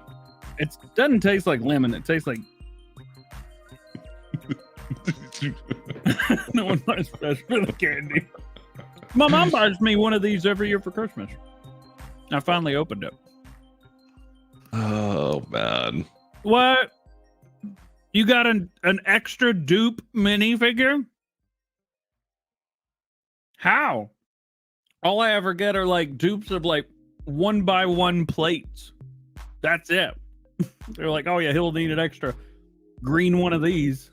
It doesn't taste like lemon. It tastes like. No one buys fresh for the candy. My mom buys me one of these every year for Christmas. I finally opened it. Oh man. What? You got an extra dupe minifigure? How? All I ever get are like dupes of like 1x1 plates. That's it. They're like, oh yeah, he'll need an extra green one of these.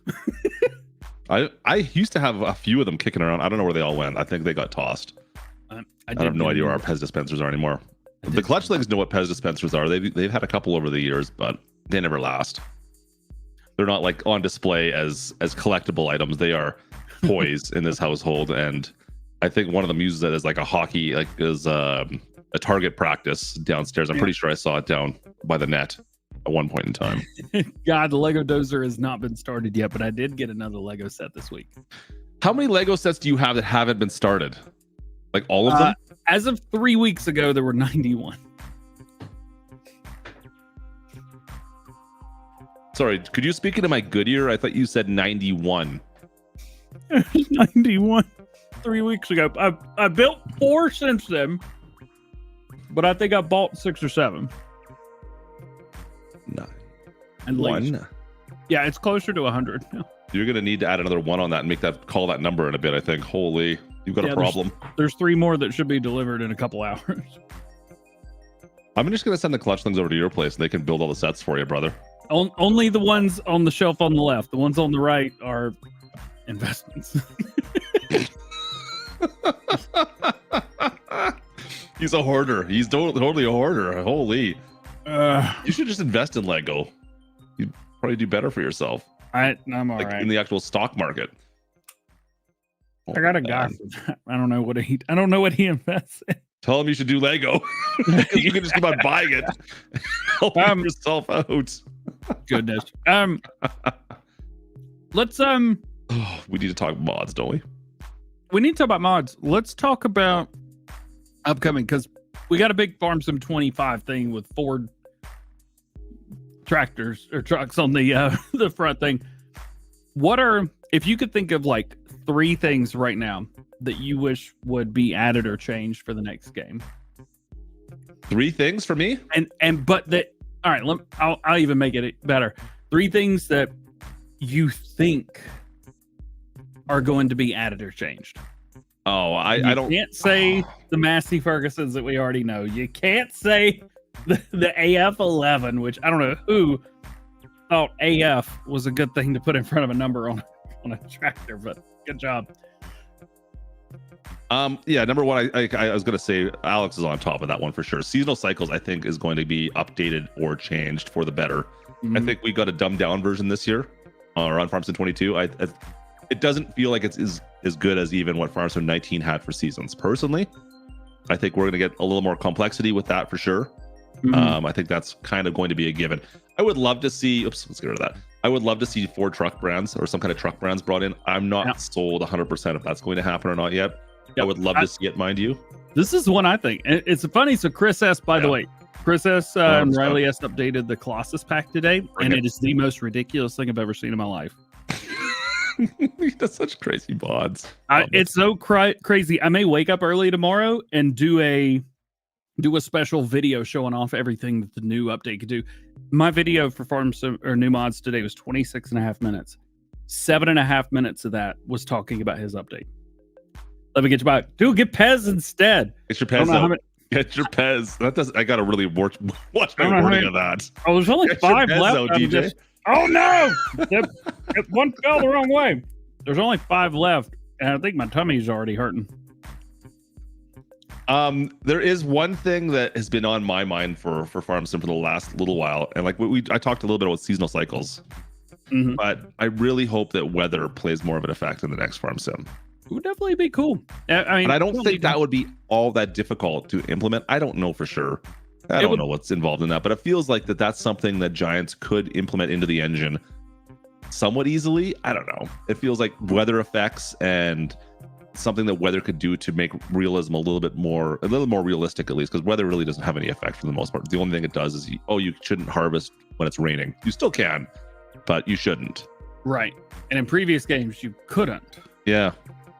I used to have a few of them kicking around. I don't know where they all went. I think they got tossed. I have no idea where our Pez dispensers are anymore. The Klutch legs know what Pez dispensers are. They've had a couple over the years, but they never last. They're not like on display as collectible items. They are toys in this household, and I think one of them uses it as like a hockey, like as a target practice downstairs. I'm pretty sure I saw it down by the net at one point in time. God, the Lego Dozer has not been started yet, but I did get another Lego set this week. How many Lego sets do you have that haven't been started? Like all of them? As of 3 weeks ago, there were 91. Sorry, could you speak into my good ear? I thought you said 91. 91 3 weeks ago. I built 4 since then, but I think I bought 6 or 7. 9. And 1. Yeah, it's closer to 100 now. You're gonna need to add another 1 on that and make that call that number in a bit. I think. Holy, you've got a problem. There's 3 more that should be delivered in a couple hours. I'm just gonna send the Klutch things over to your place, and they can build all the sets for you, brother. Only the ones on the shelf on the left. The ones on the right are investments. He's a hoarder. He's totally a hoarder. Holy. You should just invest in Lego. You'd probably do better for yourself. I'm all like right. in the actual stock market. I got a guy for that. I don't know what he invests in. Tell him you should do Lego. You can just keep on buying it. Help yourself out. Goodness. Let's we need to talk mods, don't we? We need to talk about mods. Let's talk about upcoming, because we got a big Farm Sim 25 thing with Ford tractors or trucks on the front thing. If you could think of like 3 things right now that you wish would be added or changed for the next game? 3 things for me? All right, I'll even make it better. 3 things that you think are going to be added or changed. Oh, I don't. You can't say the Massey Fergusons that we already know. You can't say the AF11, which I don't know who thought AF was a good thing to put in front of a number on a tractor, but good job. Yeah, number 1, I was gonna say Alex is on top of that one for sure. Seasonal cycles, I think, is going to be updated or changed for the better. I think we got a dumbed down version this year on Farm Sim 22. It doesn't feel like it's as good as even what Farm Sim 19 had for seasons. Personally, I think we're going to get a little more complexity with that for sure. Mhm. I think that's kind of going to be a given. I would love to see. Oops, let's get rid of that. I would love to see Ford truck brands or some kind of truck brands brought in. I'm not Yeah. sold 100% if that's going to happen or not yet. Yep. I would love to see it, mind you. This is one I think. It's funny. So Chris S, by the Yeah. way, Chris S and 100%. Riley S updated the Colossus pack today, Bring and it. it is the most ridiculous thing I've ever seen in my life. He does such crazy mods. It's so crazy. I may wake up early tomorrow and do a special video showing off everything that the new update could do. My video for Farm Sim or new mods today was 26 and a half minutes. 7.5 minutes of that was talking about his update. Let me get you back. Dude, get Pez instead. Get your I don't Pez know how out. many- Get your Pez. That does. I gotta really watch I my don't know how wording many- of that. Oh, there's only Get your 5 Pez left. out, I'm DJ. just- oh no! That one fell the wrong way. There's only 5 left, and I think my tummy's already hurting. There is one thing that has been on my mind for Farm Sim for the last little while, and like I talked a little bit about seasonal cycles, Mhm. but I really hope that weather plays more of an effect in the next Farm Sim. It would definitely be cool. I mean, And I don't think that would be all that difficult to implement. I don't know for sure. I don't know what's involved in that, but it feels like that's something that Giants could implement into the engine somewhat easily. I don't know. It feels like weather effects and something that weather could do to make realism a little more realistic, at least, because weather really doesn't have any effect for the most part. The only thing it does is you shouldn't harvest when it's raining. You still can, but you shouldn't. Right. And in previous games, you couldn't. Yeah.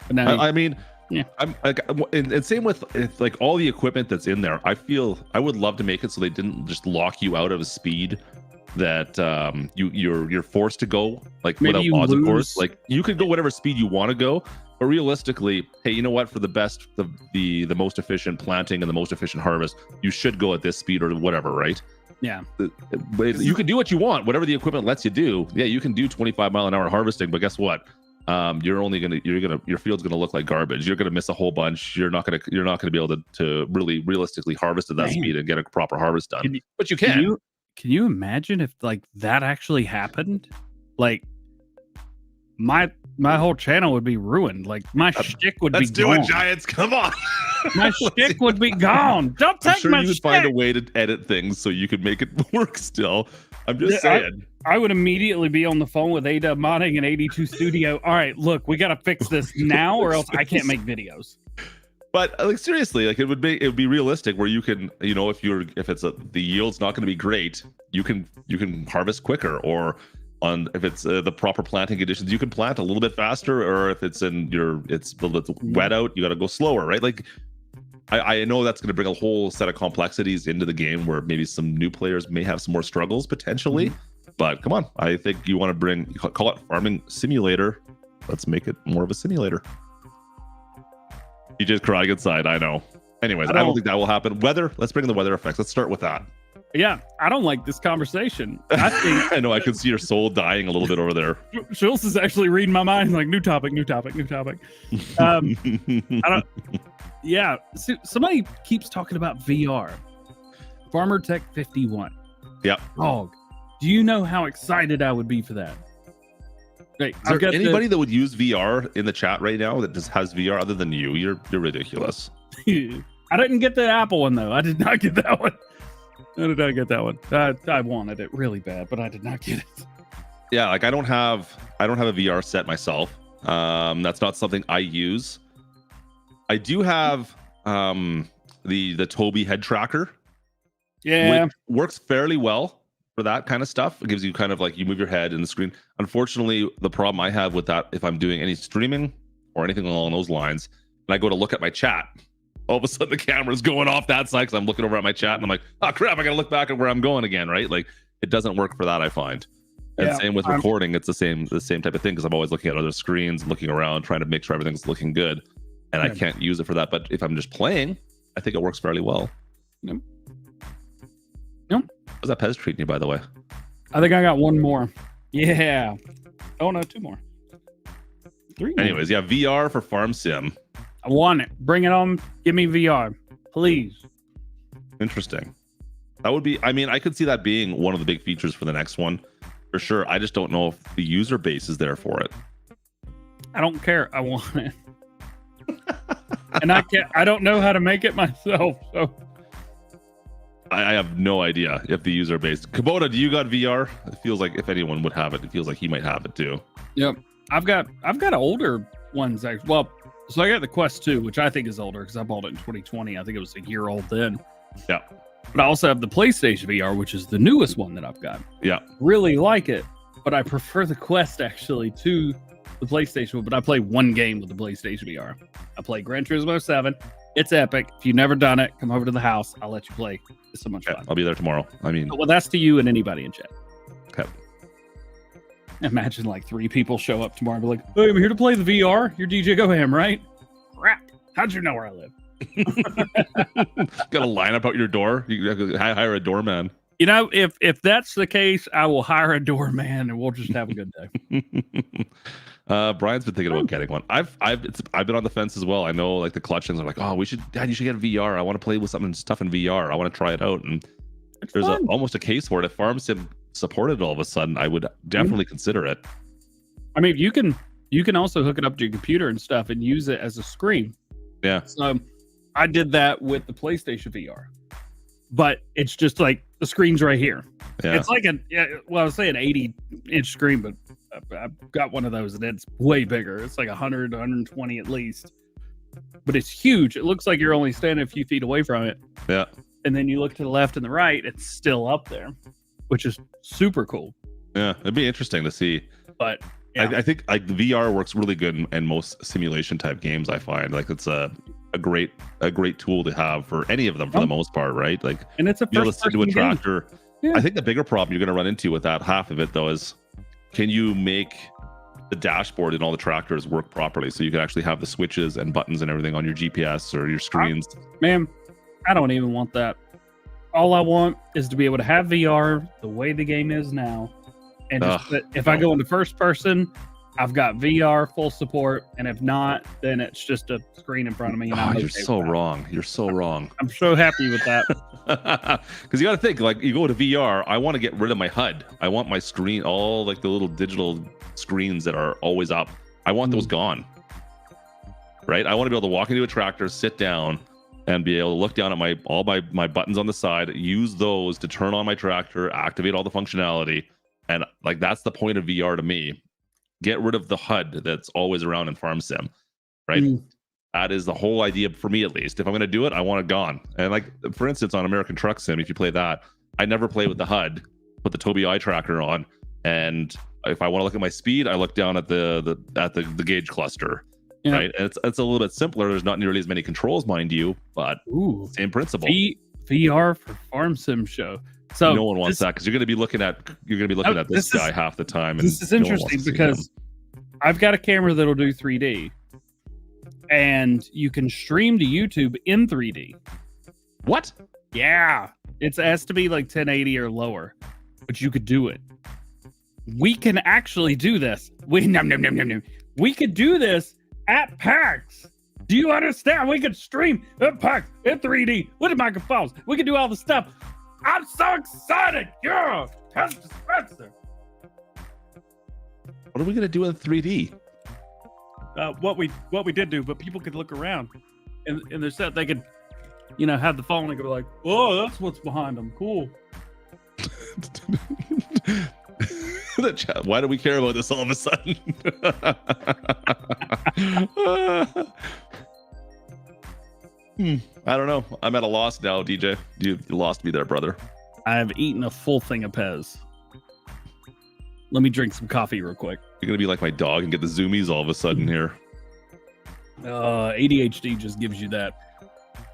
But now, I mean, yeah. I'm like, and same with like all the equipment that's in there. I feel I would love to make it so they didn't just lock you out of a speed that you're forced to go, like Maybe without you mods, of lose- course. Like you could go whatever speed you want to go, but realistically, hey, you know what? For the most efficient planting and the most efficient harvest, you should go at this speed or whatever, right? yeah. But you can do what you want, whatever the equipment lets you do. Yeah, you can do 25-mile-an-hour harvesting, but guess what? Your field's gonna look like garbage. You're gonna miss a whole bunch. You're not gonna be able to really realistically harvest at that Man. speed and get a proper harvest done. Can you- But you can. Can you imagine if like that actually happened? Like my whole channel would be ruined. Like my shtick would Let's be do gone. it, Giants. Come on. My shtick would be gone. Don't I'm take sure my you would shtick. find a way to edit things so you could make it work still. I'm just saying. I would immediately be on the phone with AW Modding and 82 Studio. All right, look, we got to fix this now, or else I can't make videos. But like seriously, like it would be realistic where you can, if the yield's not going to be great, you can harvest quicker, or if it's the proper planting conditions, you can plant a little bit faster, or if it's it's wet out, you got to go slower, right? Like I know that's going to bring a whole set of complexities into the game where maybe some new players may have some more struggles potentially. But come on, I think you want to call it farming simulator. Let's make it more of a simulator. You just crying inside, I know. Anyways, I don't think that will happen. Weather, let's bring in the weather effects. Let's start with that. Yeah, I don't like this conversation. I think I know, I can see your soul dying a little bit over there. Schultz is actually reading my mind. Like, new topic. I don't. Yeah, so somebody keeps talking about VR. Farmer Tech 51. Yep. Dog, do you know how excited I would be for that? Right, Is there anybody that would use VR in the chat right now that just has VR other than you? You're ridiculous. I didn't get the Apple one though. I did not get that one. I wanted it really bad, but I did not get it. Yeah, like I don't have a VR set myself. That's not something I use. I do have the Tobii head tracker. Yeah, Which works fairly well for that kind of stuff. It gives you kind of like you move your head in the screen. Unfortunately, the problem I have with that, if I'm doing any streaming or anything along those lines, and I go to look at my chat, all of a sudden the camera's going off that side because I'm looking over at my chat and I'm like, oh crap, I gotta look back at where I'm going again, right? Like it doesn't work for that, I find. And Yeah, same with recording, it's the same type of thing because I'm always looking at other screens, looking around, trying to make sure everything's looking good. And I can't use it for that. But if I'm just playing, I think it works fairly well. Yep. How's that Pez treating you, by the way? I think I got one more. Yeah. Oh no, 2 more. 3 more. Anyways, yeah, VR for Farm Sim. I want it. Bring it on. Give me VR, please. Interesting. That would be, I mean, I could see that being one of the big features for the next one for sure. I just don't know if the user base is there for it. I don't care. I want it. and I don't know how to make it myself. So I have no idea if the user base. Kubota, do you got VR? It feels like if anyone would have it, it feels like he might have it too. yep, I've got older ones actually. Well, so I got the Quest 2, which I think is older because I bought it in 2020. I think it was a year old then. Yeah. But I also have the PlayStation VR, which is the newest one that I've got. Yeah. Really like it, but I prefer the Quest actually to the PlayStation one. But I play one game with the PlayStation VR. I play Gran Turismo 7. It's epic. If you've never done it, come over to the house. I'll let you play. It's so much fun. I'll be there tomorrow. I mean, Well, that's to you and anybody in chat. okay. Imagine like 3 people show up tomorrow and be like, "Hey, I'm here to play the VR. You're DJ Go Ham, right?" Crap. How'd you know where I live? Got a line up out your door. You have to hire a doorman. You know, if that's the case, I will hire a doorman and we'll just have a good day. Brian's been thinking about getting one. I've been on the fence as well. I know like the Klutch things are like, oh, Dad, you should get a VR. I want to play with something stuff in VR. I want to try it out. And there's almost a case for it. If Farm Sim supported all of a sudden, I would definitely consider it. I mean, you can also hook it up to your computer and stuff and use it as a screen. Yeah. So I did that with the PlayStation VR, but it's just like the screen's right here. Yeah. It's like I was saying 80-inch screen, but I've got one of those and it's way bigger. It's like 100, 120 at least, but it's huge. It looks like you're only standing a few feet away from it. Yeah. And then you look to the left and the right, it's still up there, which is super cool. Yeah. It'd be interesting to see. But yeah. I think like the VR works really good in most simulation type games. I find like it's a great tool to have for any of them for the most part, right? Like, and it's a be able to sit to a tractor. Yeah. I think the bigger problem you're going to run into with that half of it though is, can you make the dashboard and all the tractors work properly so you can actually have the switches and buttons and everything on your GPS or your screens? Man, I don't even want that. All I want is to be able to have VR the way the game is now. And if I go into first person, I've got VR full support. And if not, then it's just a screen in front of me. And you're so wrong. You're so wrong. I'm so happy with that. Because you got to think, like, you go to VR, I want to get rid of my HUD. I want my screen, all like the little digital screens that are always up. I want those gone. Right? I want to be able to walk into a tractor, sit down, and be able to look down at all my buttons on the side, use those to turn on my tractor, activate all the functionality. And like that's the point of VR to me. Get rid of the HUD that's always around in Farm Sim, right? That is the whole idea for me, at least. If I'm going to do it, I want it gone. And like, for instance, on American Truck Sim, if you play that, I never play with the HUD. Put the Tobii eye tracker on, and if I want to look at my speed, I look down at the gauge cluster, right? And it's a little bit simpler. There's not nearly as many controls, mind you, but same principle. VR for Farm Sim show. So no one wants that because you're going to be looking at this guy half the time. And this is interesting because I've got a camera that'll do 3D, and you can stream to YouTube in 3D. What? Yeah, it has to be like 1080 or lower, but you could do it. We can actually do this. We could do this at PAX. Do you understand? We could stream at PAX in 3D with the microphones. We could do all the stuff. I'm so excited! Yeah, Pastor Spencer. What are we gonna do in 3D? What we did do, but people could look around, and their set they could, have the phone and go like, "Oh, that's what's behind them. Cool." Why do we care about this all of a sudden? I don't know. I'm at a loss now, DJ. You lost me there, brother. I have eaten a full thing of Pez. Let me drink some coffee real quick. You're gonna be like my dog and get the zoomies all of a sudden here. ADHD just gives you that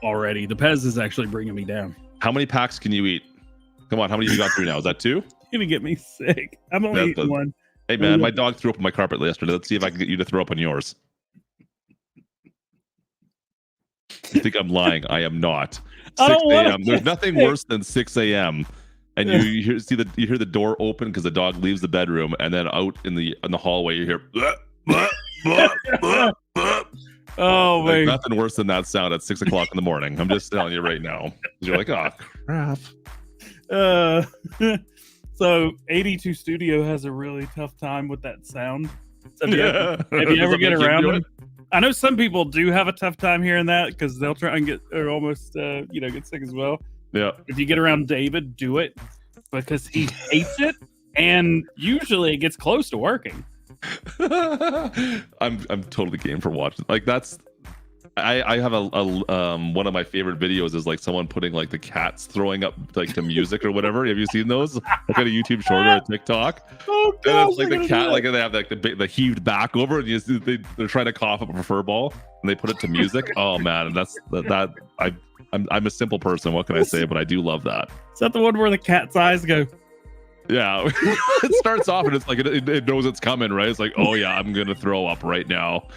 already. The Pez is actually bringing me down. How many packs can you eat? Come on, how many you got through now? Is that 2? You're gonna get me sick. I'm only eating one. Hey man, my dog threw up on my carpet yesterday. Let's see if I can get you to throw up on yours. You think I'm lying? I am not. 6 a.m. There's nothing worse than 6 a.m. and you hear the door open because the dog leaves the bedroom, and then out in the hallway you hear. Oh man! Nothing worse than that sound at 6 o'clock in the morning. I'm just telling you right now. You're like, oh crap. So 82 Studio has a really tough time with that sound. So have you ever get around them? I know some people do have a tough time hearing that because they'll try and get or almost get sick as well. Yeah. If you get around David, do it because he hates it, and usually it gets close to working. I'm totally game for watching. Like that's I have a one of my favorite videos is like someone putting like the cats throwing up like the music or whatever. Have you seen those? Like on a YouTube short or a TikTok? Oh And gosh, it's like the cat, like they have like the heaved back over, and you see they're trying to cough up a fur ball, and they put it to music. Oh man, I'm a simple person. What can I say? But I do love that. Is that the one where the cat's eyes go? Yeah, it starts off and it's like it knows it's coming, right? It's like, oh yeah, I'm gonna throw up right now,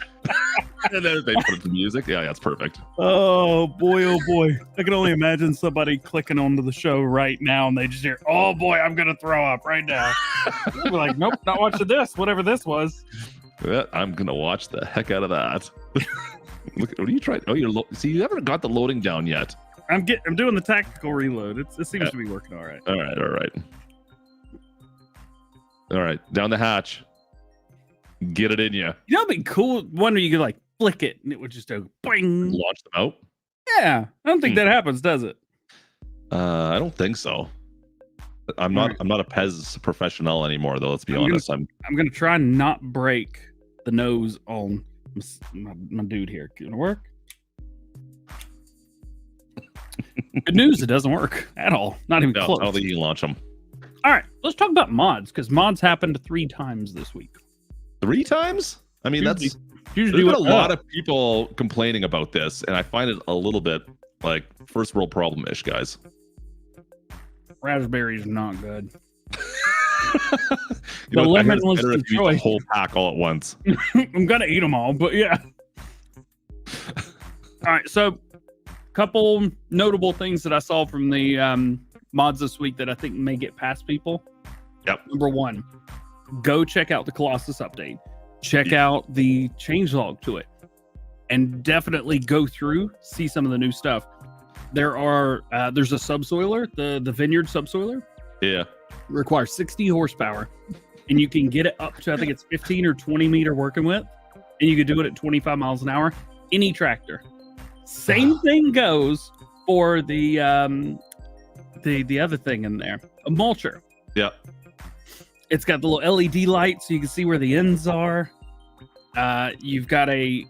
and then they put it to music. Yeah, it's perfect. Oh boy, oh boy! I can only imagine somebody clicking onto the show right now, and they just hear, "Oh boy, I'm gonna throw up right now." We're like, nope, not watching this. Whatever this was. Yeah, I'm gonna watch the heck out of that. Look, what are you trying? Oh, see, you haven't got the loading down yet. I'm doing the tactical reload. It seems to be working all right. All right, down the hatch. Get it in you. You know, it'd be cool. One where you could like flick it and it would just go boing. Launch them out. Yeah, I don't think that happens, does it? I don't think so. I'm not a Pez professional anymore, though. Let's be honest. I'm gonna try and not break the nose on my dude here. Gonna work. Good news, it doesn't work at all. Not even close. I don't think you can launch them. All right, let's talk about mods because mods happened 3 times this week. 3 times? I mean, there's usually been a lot of people complaining about this, and I find it a little bit like first world problem-ish, guys. Raspberry's not good. The lemon was the choice. Whole pack all at once. I'm gonna eat them all, but yeah. All right, so couple notable things that I saw from the mods this week that I think may get past people. Yep. Number 1, go check out the Colossus update. Check out the changelog to it, and definitely go through, see some of the new stuff. There's a subsoiler, the Vineyard subsoiler. Yeah. Requires 60 horsepower, and you can get it up to I think it's 15 or 20 meter working width, and you can do it at 25 miles an hour. Any tractor. Same thing goes for the other thing in there, a mulcher. Yeah. It's got the little LED light so you can see where the ends are. You've got I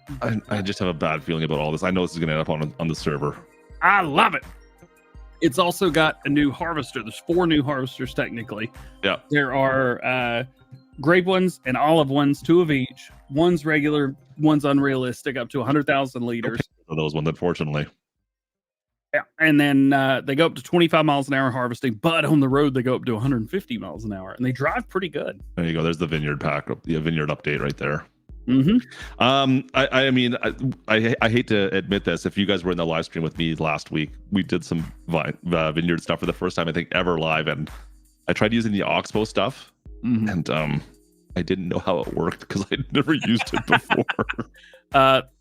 just have a bad feeling about all this. I know this is going to end up on the server. I love it. It's also got a new harvester. There's 4 new harvesters technically. Yeah. There are grape ones and olive ones, 2 of each. One's regular, one's unrealistic, up to 100,000 liters. Those ones, unfortunately. Yeah, and then they go up to 25 miles an hour harvesting, but on the road they go up to 150 miles an hour, and they drive pretty good. There you go. There's the Vineyard pack, the Vineyard update right there. Mm-hmm. I mean, I hate to admit this. If you guys were in the live stream with me last week, we did some Vineyard stuff for the first time I think ever live, and I tried using the Oxbow stuff, and I didn't know how it worked because I'd never used it before.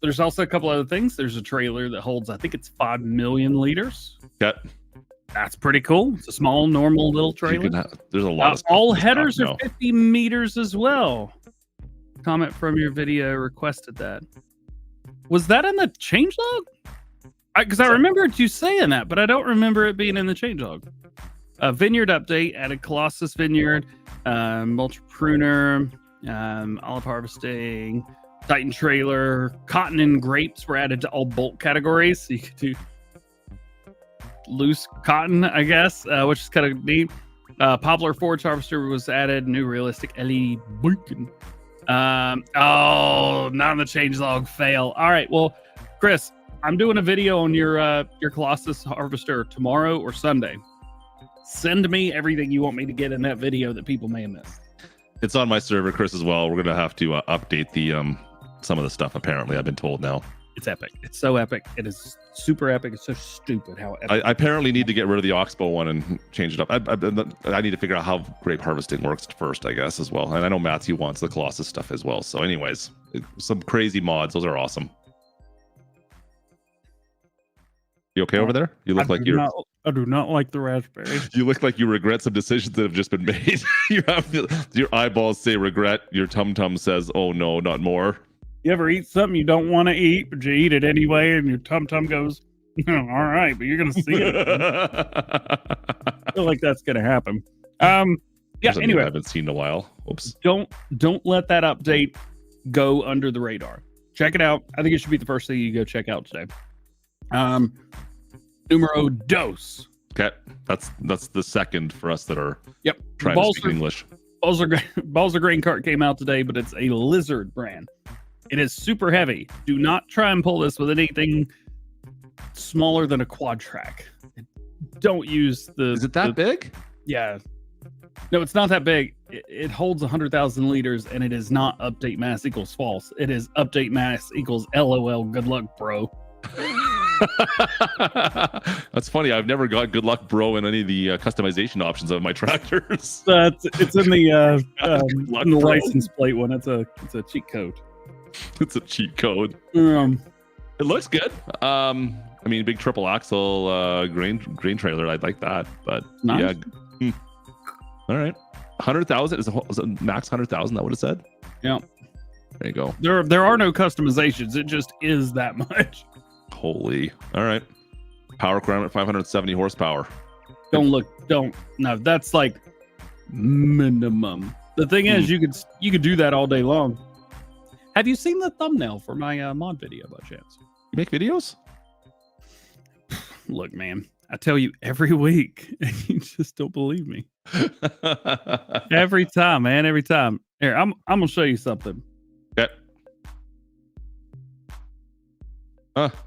There's also a couple other things. There's a trailer that holds, I think it's 5 million liters. Yeah. That's pretty cool. It's a small, normal little trailer. There's a lot of stuff. All headers are 50 meters as well. Comment from your video requested that. Was that in the changelog? Because I remembered you saying that, but I don't remember it being in the changelog. Vineyard update, added Colossus Vineyard, mulch pruner, olive harvesting, Titan trailer, cotton and grapes were added to all bulk categories. So you could do loose cotton, I guess, which is kind of neat. Poplar forage harvester was added, new realistic LED beacon. Not on the changelog, fail. All right, well, Chris, I'm doing a video on your Colossus harvester tomorrow or Sunday. Send me everything you want me to get in that video that people may have missed. It's on my server, Chris, as well. We're gonna have to update the some of the stuff. Apparently, I've been told now. It's epic. It's so epic. It is super epic. It's so stupid how epic. I apparently need to get rid of the Oxbow one and change it up. I need to figure out how grape harvesting works first, I guess, as well. And I know Matthew wants the Colossus stuff as well. So, anyways, some crazy mods. Those are awesome. You okay over there? You look like you're. I do not like the raspberry. You look like you regret some decisions that have just been made. You have your eyeballs say regret. Your tum tum says, "Oh no, not more." You ever eat something you don't want to eat, but you eat it anyway, and your tum goes, all right, but you're gonna see it. I feel like that's gonna happen. Yeah. Anyway, I haven't seen in a while. Oops. Don't let that update go under the radar. Check it out. I think it should be the first thing you go check out today. Numero dos. Okay, that's the second for us that are trying Balls to speak English. Balls of Grain Cart came out today, but it's a Lizard brand. It is super heavy. Do not try and pull this with anything smaller than a quad track. Don't use the. Is it that big? Yeah. No, it's not that big. It holds 100,000 liters, and it is not update mass equals false. It is update mass equals LOL. Good luck, bro. That's funny. I've never got good luck, bro, in any of the customization options of my tractors. It's in the luck, in the bro. license plate one. It's a cheat code. It's a cheat code. Um, It looks good. I mean, big triple axle grain trailer. I'd like that, but Nice. yeah. All right, 100,000 is it max 100,000? That what it said? Yeah. There you go. There are no customizations. It just is that much. Holy. All right. Power requirement 570 horsepower. No, that's like minimum. The thing is, you could do that all day long. Have you seen the thumbnail for my mod video by chance? You make videos? Look, man, I tell you every week, and you just don't believe me. Every time, man, every time. Here, I'm gonna show you something. Okay.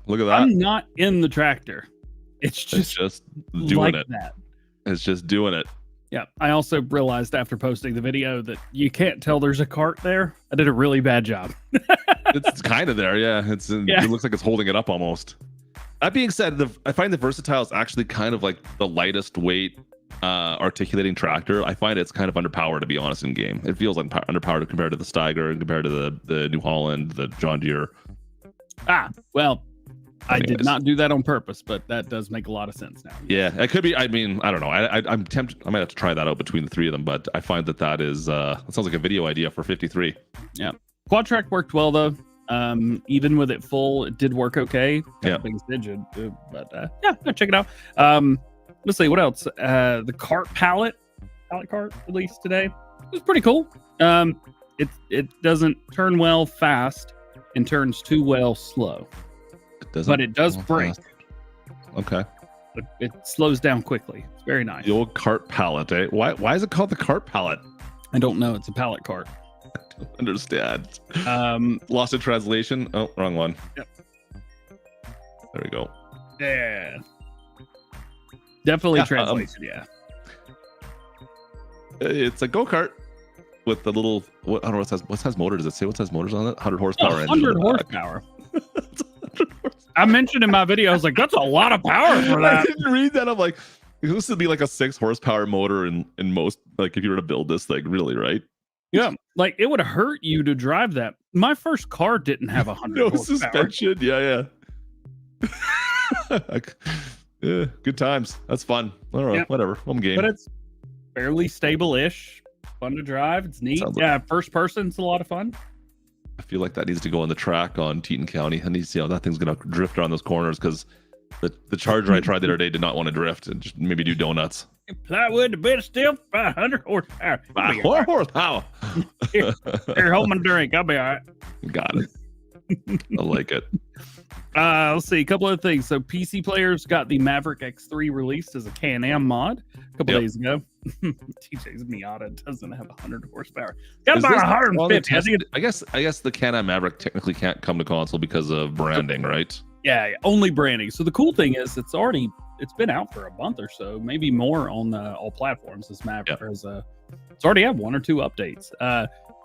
Look at that. I'm not in the tractor. It's just doing like it. that. It's just doing it. Yeah, I also realized after posting the video that you can't tell there's a cart there. I did a really bad job. It's kind of there, yeah. It looks like it's holding it up almost. That being said, I find the Versatile is actually kind of like the lightest weight articulating tractor. I find it's kind of underpowered, to be honest, in game. It feels like underpowered compared to the Steiger and compared to the New Holland, the John Deere. Well, I Anyways. did not do that on purpose, but that does make a lot of sense now. Yeah, it could be. I mean, I don't know. I'm tempted. I might have to try that out between the three of them, but I find that is that sounds like a video idea for 53. Yeah, quad track worked well though. Even with it full, it did work okay. Yeah. Biggest engine, but yeah, go check it out. Let's see what else. The cart pallet cart released today. It was pretty cool. It doesn't turn well fast and turns too well slow. But it does brake. Okay. It slows down quickly. It's very nice. The old cart pallet, eh? Why is it called the cart pallet? I don't know. It's a pallet cart. I don't understand. Lost in translation. Oh, wrong one. Yep. There we go. Yeah. Definitely translation, yeah. It's a go-kart with the little, I don't know what size motor does it say? What size motor's on it? 100 horsepower. 100 horsepower. I mentioned in my video, I was like, that's a lot of power for I that. didn't read that. I'm like, this would be like a 6 horsepower motor in most, like if you were to build this thing, really, right? Yeah, like it would hurt you to drive that. My first car didn't have 100 No horsepower. suspension. Yeah. Yeah, good times. That's fun. All right, Yep. whatever. I'm game. But it's fairly stable-ish. Fun to drive. It's neat. Sounds Yeah, first person's a lot of fun. I feel like that needs to go on the track on Teton County. I need to see how that thing's gonna drift around those corners because the Charger I tried the other day did not want to drift and just maybe do donuts. Plywood, the bed still 500 horsepower. I'll be all 4 right. horsepower. Here, hold my drink. I'll be all right. Got it. I like it. Let's see a couple of things. So PC players got the Maverick X3 released as a Can-Am mod a couple days ago. TJ's Miata doesn't have 100 horsepower. Got Is about this 150. I think I guess the Can-Am Maverick technically can't come to console because of branding, right? yeah, only branding. So the cool thing is it's been out for a month or so, maybe more on all platforms. This Maverick has it's already had 1 or 2 updates.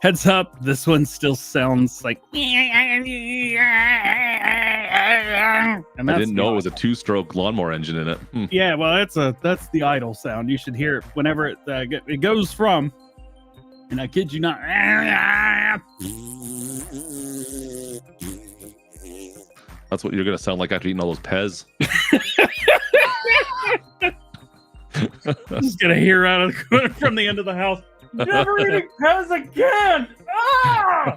Heads up, this one still sounds like and I didn't know it was a 2-stroke lawnmower engine in it. Yeah, well, that's the idle sound. You should hear it whenever it goes from, and I kid you not. That's what you're gonna sound like after eating all those Pez. Just gonna hear out of the corner from the end of the house. Never eating Pez again. Ah!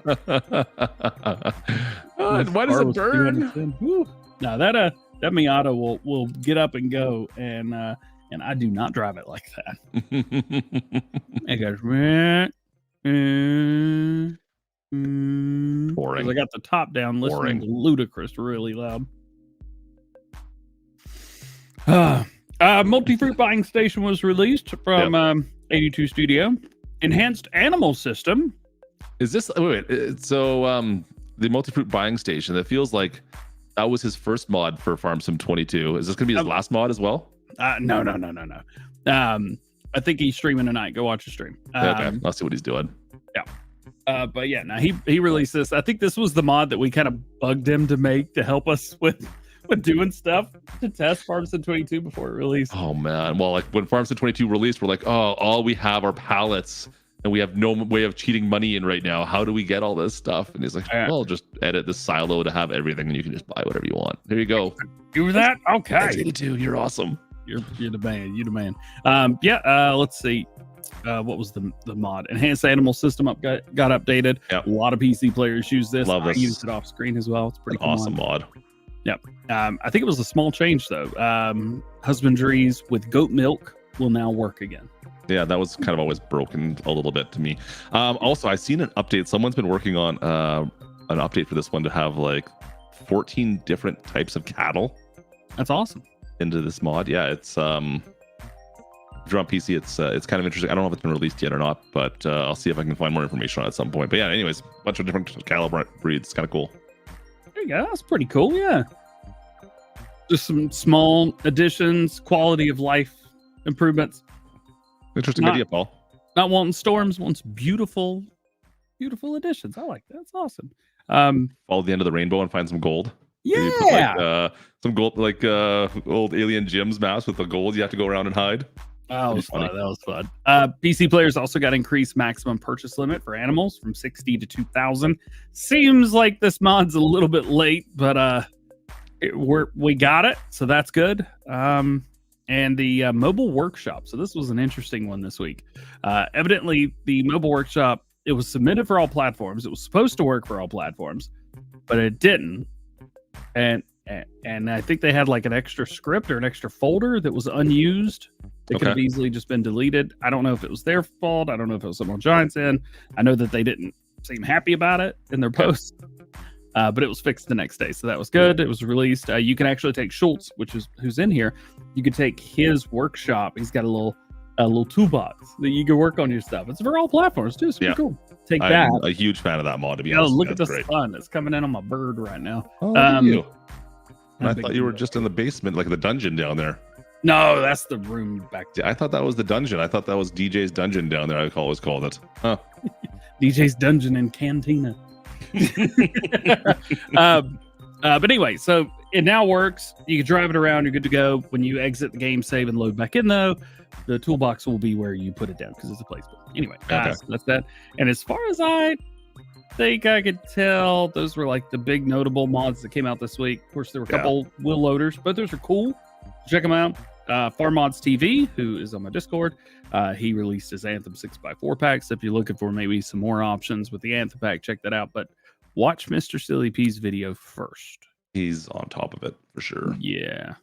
Why does it burn? 210. Woo. No, that Miata will get up and go, and I do not drive it like that. It goes. Boring. I got the top down, listening to Ludacris really loud. Multi-fruit buying station was released from 82 Studio. Enhanced animal system. Is this so the multi-fruit buying station? That feels like that was his first mod for Farm Sim 22. Is this gonna be his last mod as well? No. I think he's streaming tonight. Go watch the stream. Okay, I'll see what he's doing. Yeah. But yeah, no, he released this. I think this was the mod that we kind of bugged him to make to help us with doing stuff to test Farm Sim 22 before it released. Oh man, well, like when Farm Sim 22 released, we're like, oh, all we have are pallets, and we have no way of cheating money in right now. How do we get all this stuff? And he's like, well, just edit the silo to have everything, and you can just buy whatever you want. There you go. Do that? Okay. 82, you're awesome. You're the man. You're the man. Let's see. What was the mod? Enhanced animal system got updated. Yep. A lot of PC players use this. Love this. I used it off screen as well. It's pretty cool Awesome mod. Yep. I think it was a small change though. Husbandries with goat milk will now work again. Yeah, that was kind of always broken a little bit to me. Also, I've seen an update. Someone's been working on an update for this one to have like 14 different types of cattle. That's awesome. Into this mod. Yeah, it's if you're on PC, it's kind of interesting. I don't know if it's been released yet or not, but I'll see if I can find more information on it at some point. But yeah, anyways, a bunch of different cattle breeds. It's kind of cool. There you go. That's pretty cool. Yeah. Just some small additions, quality of life improvements. Interesting idea, Paul. Not wanting storms, wants beautiful additions. I like that. That's awesome. Follow the end of the rainbow and find some gold. Yeah. Put, like, some gold, like old Alien Jim's mask with the gold you have to go around and hide. That was fun. That was fun. PC players also got increased maximum purchase limit for animals from 60 to 2,000. Seems like this mod's a little bit late, but we got it, so that's good. And the mobile workshop. So this was an interesting one this week. Evidently, the mobile workshop, it was submitted for all platforms. It was supposed to work for all platforms, but it didn't. And I think they had like an extra script or an extra folder that was unused. It could have easily just been deleted. I don't know if it was their fault. I don't know if it was someone Giants in. I know that they didn't seem happy about it in their post, but it was fixed the next day. So that was good. It was released. You can actually take Schultz, who's in here. You could take his workshop. He's got a little toolbox that you can work on your stuff. It's for all platforms too. It's pretty cool. Take that. I'm a huge fan of that mod, to be honest. Oh, look at the sun. It's coming in on my bird right now. Oh, you. I thought you were just in the basement, like the dungeon down there. No, that's the room back there. I thought that was the dungeon. I thought that was DJ's dungeon down there. I always called it. Huh. DJ's dungeon and cantina. But anyway, so it now works. You can drive it around. You're good to go. When you exit the game, save and load back in, though, the toolbox will be where you put it down because it's a place. Anyway, so that's that. And as far as I think I could tell, those were like the big notable mods that came out this week. Of course, there were a couple wheel loaders, but those are cool. Check them out. Farm Mods TV, who is on my Discord, he released his Anthem 6x4 pack. So if you're looking for maybe some more options with the Anthem pack, check that out. But watch Mr. Silly P's video first. He's on top of it for sure. Yeah.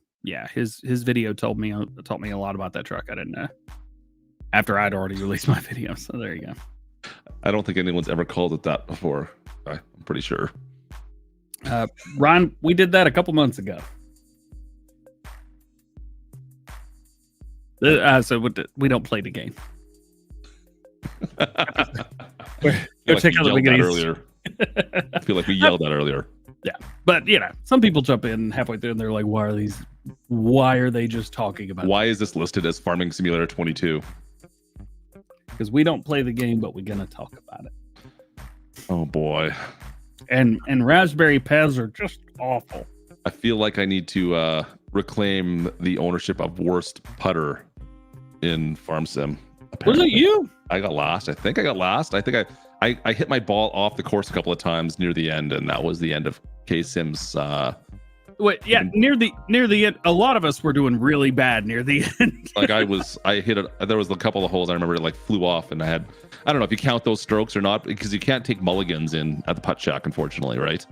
His video taught me a lot about that truck I didn't know. After I'd already released my video, so there you go. I don't think anyone's ever called it that before. I'm pretty sure. Ryan, we did that a couple months ago. So we don't play the game. Go check out the beginning earlier. I feel like we yelled at earlier. Yeah, but some people jump in halfway through and they're like, why are they just talking about why is this listed as Farming Simulator 22? Because we don't play the game, but we're gonna talk about it. Oh boy. And Raspberry Pis are just awful. I feel like I need to reclaim the ownership of worst putter in Farm Sim. Apparently. Was it you? I got last. I think I hit my ball off the course a couple of times near the end, and that was the end of K-Sim's Wait, yeah, near the end, a lot of us were doing really bad near the end. Like I hit it. There was a couple of holes I remember it like flew off, and I don't know if you count those strokes or not, because you can't take mulligans in at the putt shack, unfortunately, right?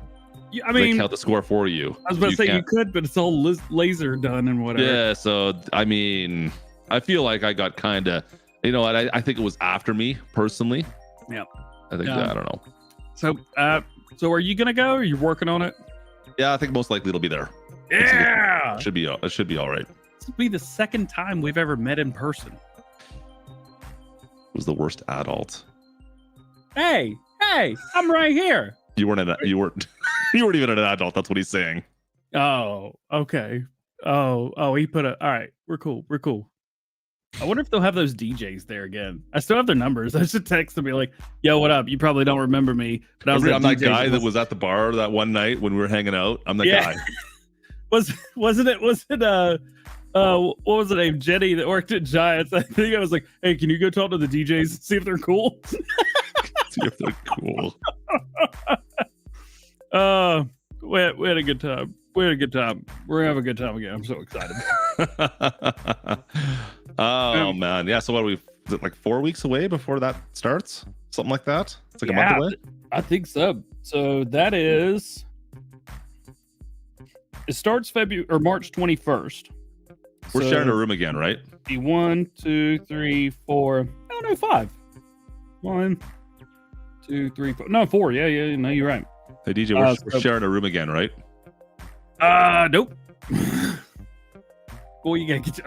Yeah, I mean, they count the score for you. I was about to say you could, but it's all laser done and whatever. Yeah, so I mean, I feel like I got kind of, you know, I think it was after me personally. Yep. I think I don't know. So are you gonna go? Or are you working on it? Yeah, I think most likely it'll be there. Yeah, it should be all right. This will be the second time we've ever met in person. Was the worst adult. Hey, I'm right here. You weren't even an adult. That's what he's saying. Oh, okay. Oh, he put all right. We're cool. I wonder if they'll have those DJs there again. I still have their numbers. I should text them and be like, yo, what up? You probably don't remember me, but I'm that guy that was at the bar that one night when we were hanging out. I'm that guy. Wasn't it what was the name? Jenny that worked at Giants. I think I was like, hey, can you go talk to the DJs and see if they're cool? See if they're cool. We had a good time. We're gonna have a good time again. I'm so excited. Man, yeah. So what are we? Is it like 4 weeks away before that starts? Something like that. It's like a month away. I think so. So that is. It starts February or March 21st. We're sharing a room again, right? 1, 2, 3, 4. Oh no, 5. 1, 2, 3, 4. No, 4. Yeah. No, you're right. Hey DJ, we're sharing a room again, right? Nope. Boy, you gotta get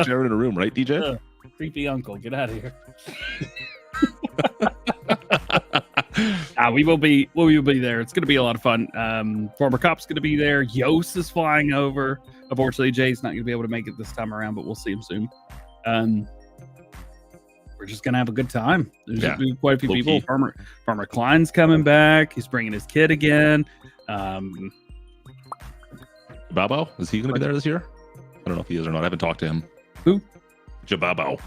sharing a room, right, DJ? Creepy uncle, get out of here. We will be there. It's gonna be a lot of fun. Former Cop's gonna be there. Yos is flying over. Unfortunately, Jay's not gonna be able to make it this time around, but we'll see him soon. We're just gonna have a good time. There's gonna be quite a few people. Farmer Klein's coming back. He's bringing his kid again. Jababo, is he gonna be there this year? I don't know if he is or not. I haven't talked to him. Who? Jababo.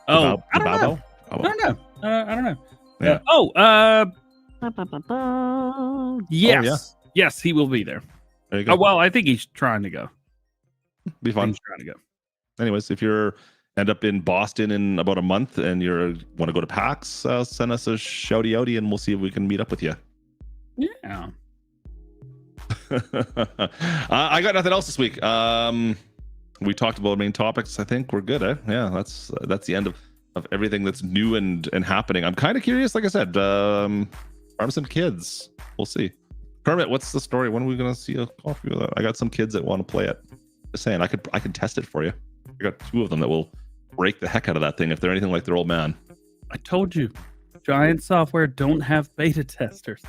Oh, I don't know. I don't know. Yes. Yes, he will be there. There you go. Well, I think he's trying to go. Be fun. He's trying to go. Anyways, if you're end up in Boston in about a month and you want to go to PAX, send us a shouty outy and we'll see if we can meet up with you. Yeah. I got nothing else this week. We talked about main topics. I think we're good. Yeah, that's the end of everything that's new and happening. I'm kind of curious. Like I said, farm some kids. We'll see. Kermit, what's the story? When are we gonna see a coffee with that? I got some kids that want to play it. Just saying, I could test it for you. I got 2 of them that will break the heck out of that thing if they're anything like their old man. I told you, Giant Software don't have beta testers.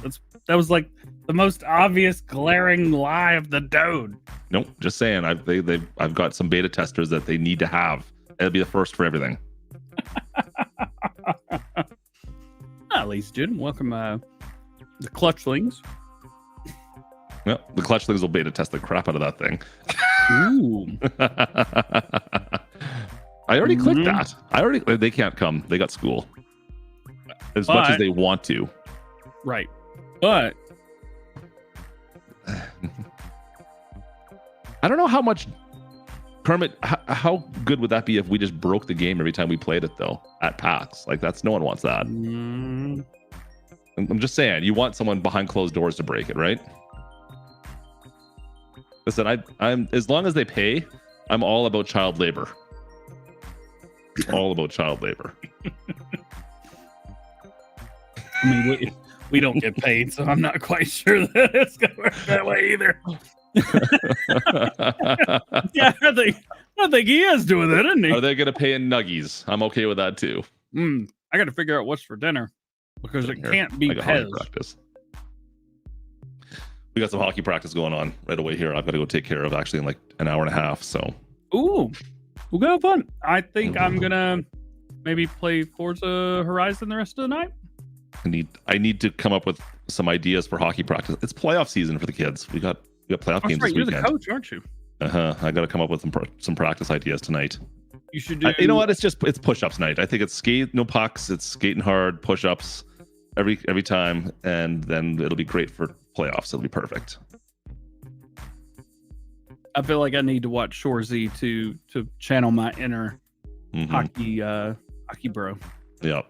That was like the most obvious glaring lie of the dude. Nope, just saying. I've got some beta testers that they need to have. It'll be the first for everything. Ladies and gentlemen, welcome the Clutchlings. Yeah, the Clutchlings will beta test the crap out of that thing. Ooh. I already clicked that. They can't come. They got school. As much as they want to. Right. But I don't know how much Kermit, how good would that be if we just broke the game every time we played it though at PAX? Like no one wants that. I'm just saying, you want someone behind closed doors to break it, right? Listen, I'm as long as they pay, I'm all about child labor. All about child labor. I mean, we don't get paid, so I'm not quite sure that it's gonna work that way either. Yeah, I think he is doing that, isn't he? Are they gonna pay in nuggies? I'm okay with that too. I got to figure out what's for dinner because it can't be Pez. We got some hockey practice going on right away here. I've got to go take care of actually in like an hour and a half. So, ooh, we'll go have fun. I think I'm gonna maybe play Forza Horizon the rest of the night. I need to come up with some ideas for hockey practice. It's playoff season for the kids. We got playoff games this weekend. You're the coach, aren't you? I got to come up with some practice ideas tonight. You should do. You know what? It's push-ups night. I think it's no pucks. It's skating hard, push-ups every time, and then it'll be great for playoffs. It'll be perfect. I feel like I need to watch Shorzy to channel my inner hockey bro. Yeah.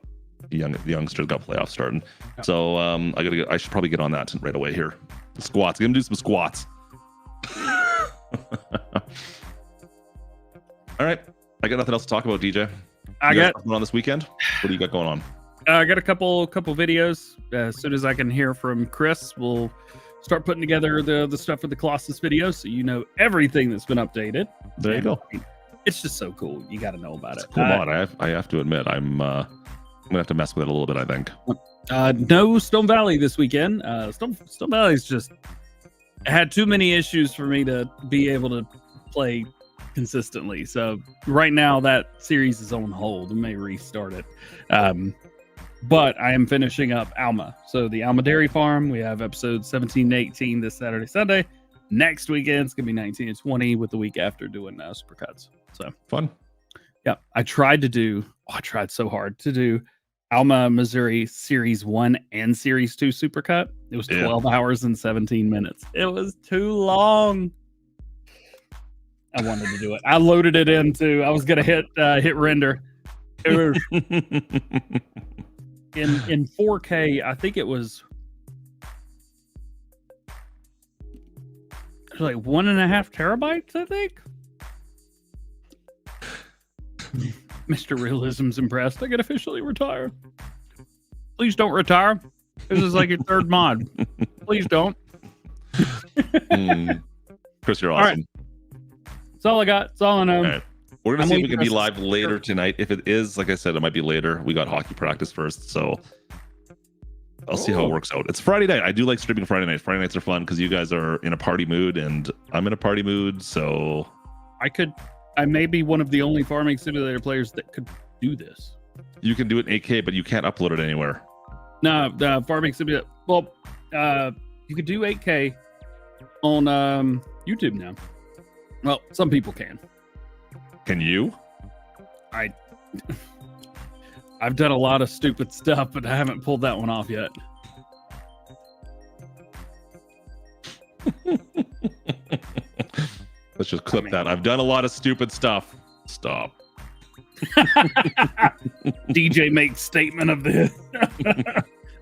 The youngsters got playoffs starting. Yep. So I should probably get on that right away here. The squats. Get him to do some squats. All right. I got nothing else to talk about, DJ. I You got got something on this weekend? What do you got going on? I got a couple videos. As soon as I can hear from Chris, we'll start putting together the stuff for the Colossus video, so you know everything that's been updated. There you go. It's just so cool. You got to know about it. Cool mod. I have to admit, I'm gonna have to mess with it a little bit, I think. No Stone Valley this weekend. Stone Valley's just had too many issues for me to be able to play consistently. So right now that series is on hold. We may restart it. But I am finishing up Alma. So the Alma Dairy Farm, we have episodes 17 and 18 this Saturday, Sunday. Next weekend, it's going to be 19 and 20 with the week after doing supercuts. So Fun. yeah, I tried so hard to do Alma, Missouri Series 1 and Series 2 supercut. It was 12 hours and 17 minutes. It was too long. I wanted to do it. I loaded it into, I was going to hit render. It was, in 4K, I think it was like 1.5 terabytes, I think. Mr. Realism's impressed. I can officially retire. Please don't retire. This is like your third mod. Please don't. Chris, you're All awesome. right. That's all I got. That's all I know. All right. We're going to see if we can be live waiting for later tonight. If it is, like I said, it might be later. We got hockey practice first, so I'll see how it works out. It's Friday night. I do like streaming Friday nights. Friday nights are fun because you guys are in a party mood and I'm in a party mood, so I may be one of the only farming simulator players that could do this. you can do it in 8K, but you can't upload it anywhere. No, the farming simulator. Well, you could do 8K on YouTube now. Well, some people can. Can you? I've done a lot of stupid stuff, but I haven't pulled that one off yet. Let's just clip that. I've done a lot of stupid stuff. Stop. DJ makes statement of the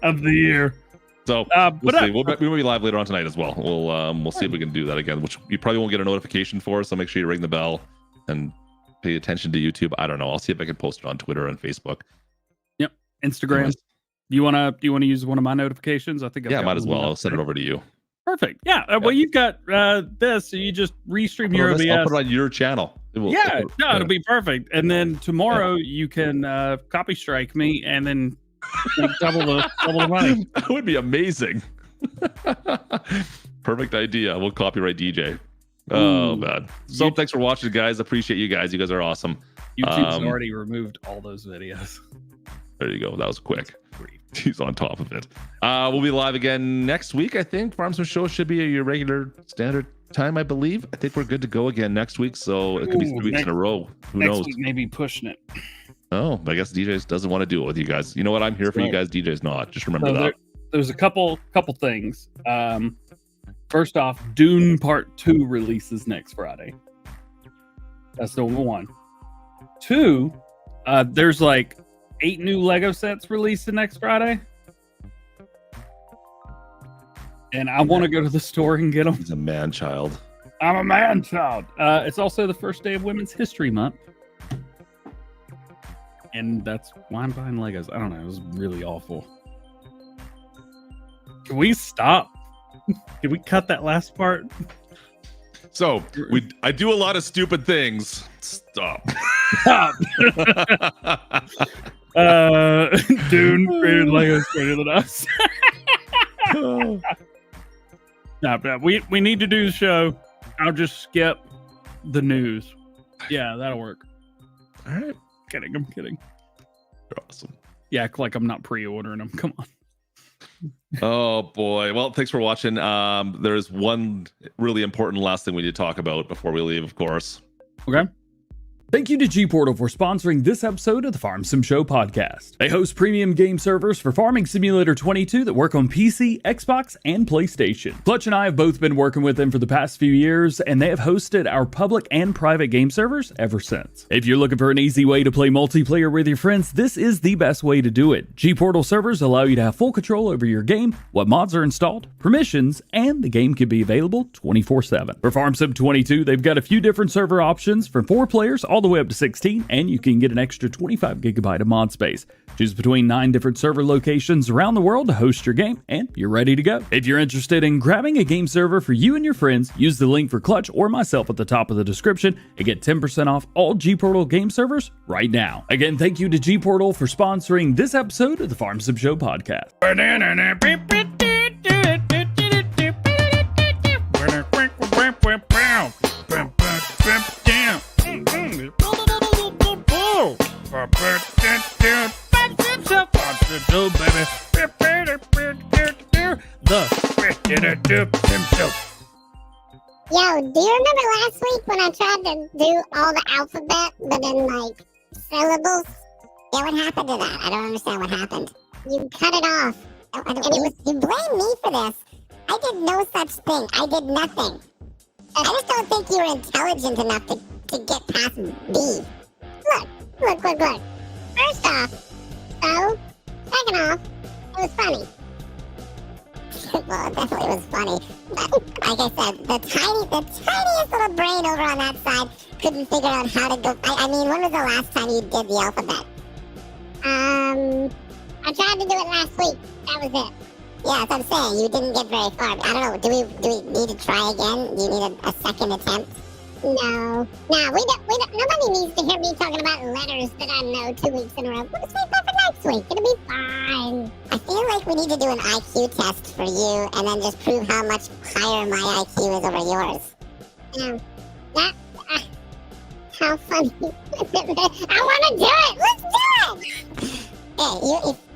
of the year. So But we'll see. We'll be live later on tonight as well. We'll see if we can do that again, which you probably won't get a notification for. So make sure you ring the bell and pay attention to YouTube. I don't know. I'll see if I can post it on Twitter and Facebook. Yep, Instagram. Do you wanna use one of my notifications? I think I might as well. I'll send it over to you. Perfect. Yeah. Well, you've got this, so you just restream your OBS. I'll put it on your channel. It'll be perfect. And then tomorrow you can copy strike me and then double the money. That would be amazing. Perfect idea. We'll copyright DJ. Oh man. So thanks for watching, guys. Appreciate you guys. You guys are awesome. YouTube's already removed all those videos. There you go. That was quick. He's on top of it. We'll be live again next week, I think. Farmsman Show should be your regular standard time, I believe. I think we're good to go again next week, so it could be 3 weeks in a row. Who knows? Next week, maybe pushing it. Oh, I guess DJs doesn't want to do it with you guys. You know what? I'm here for you guys. DJs not. Just remember that. There's a couple things. First off, Dune Part 2 releases next Friday. That's the one. 2, there's like 8 new Lego sets releasing next Friday. And I want to go to the store and get them. He's a man child. I'm a man child. It's also the first day of Women's History Month. And that's why I'm buying Legos. I don't know. It was really awful. Can we stop? Can we cut that last part? So I do a lot of stupid things. Stop. Stop. Dune created Legos greater than us. No, we need to do the show. I'll just skip the news. Yeah, that'll work. All right. I'm kidding. You're awesome. Yeah, act like I'm not pre-ordering them. Come on. Oh boy. Well, thanks for watching. There's one really important last thing we need to talk about before we leave, of course. Okay. Thank you to G-Portal for sponsoring this episode of the Farm Sim Show podcast. They host premium game servers for Farming Simulator 22 that work on PC, Xbox, and PlayStation. Klutch and I have both been working with them for the past few years, and they have hosted our public and private game servers ever since. If you're looking for an easy way to play multiplayer with your friends, this is the best way to do it. G-Portal servers allow you to have full control over your game, what mods are installed, permissions, and the game can be available 24/7. For Farm Sim 22, they've got a few different server options from 4 players all the way up to 16, and you can get an extra 25 gigabyte of mod space. Choose between 9 different server locations around the world to host your game, and you're ready to go. If you're interested in grabbing a game server for you and your friends, use the link for Klutch or myself at the top of the description and get 10% off all G-Portal game servers right now. Again, thank you to G-Portal for sponsoring this episode of the Farm Sim Show podcast. Yo, do you remember last week when I tried to do all the alphabet, but in like syllables? Yeah, what happened to that? I don't understand what happened. You cut it off. And it was, you blame me for this. I did no such thing. I did nothing. I just don't think you were intelligent enough to get past B. Look. First off, so, second off, it was funny. Well, it definitely was funny. But, like I said, the tiniest little brain over on that side couldn't figure out how to go. I mean, when was the last time you did the alphabet? I tried to do it last week. That was it. Yeah, that's what I'm saying. You didn't get very far. I don't know. Do we need to try again? Do you need a second attempt? No. We don't. Nobody needs to hear me talking about letters that I know 2 weeks in a row. We'll just wait for next week. It'll be fine. I feel like we need to do an IQ test for you and then just prove how much higher my IQ is over yours. Yeah. How funny. I want to do it. Let's do it. Hey,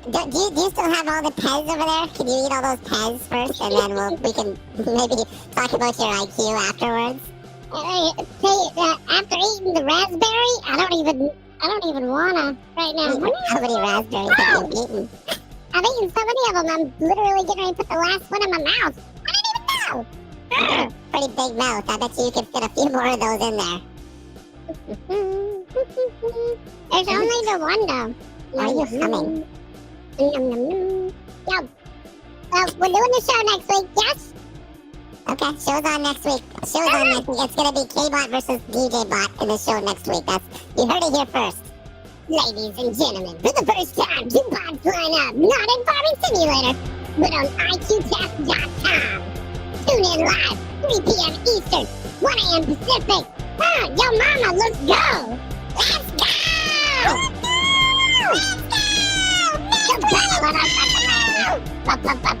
do you still have all the Pez over there? Can you eat all those Pez first, and then we can maybe talk about your IQ afterwards? After eating the raspberry, I don't even wanna right now. How many raspberries have you eaten? I've eaten so many of them. I'm literally getting ready to put the last one in my mouth. I didn't even know. Pretty big mouth. I bet you could fit a few more of those in there. There's only the one though. Why are you humming? Yo. We're doing the show next week, yes? Okay, show's on next week. It's gonna be K-Bot versus DJ-Bot in the show next week. You heard it here first. Ladies and gentlemen, for the first time, 2 bots line up, not in Farming Simulator, but on IQTest.com. Tune in live, 3 p.m. Eastern, 1 a.m. Pacific. Yo mama, let's go! Let's go! Let's go!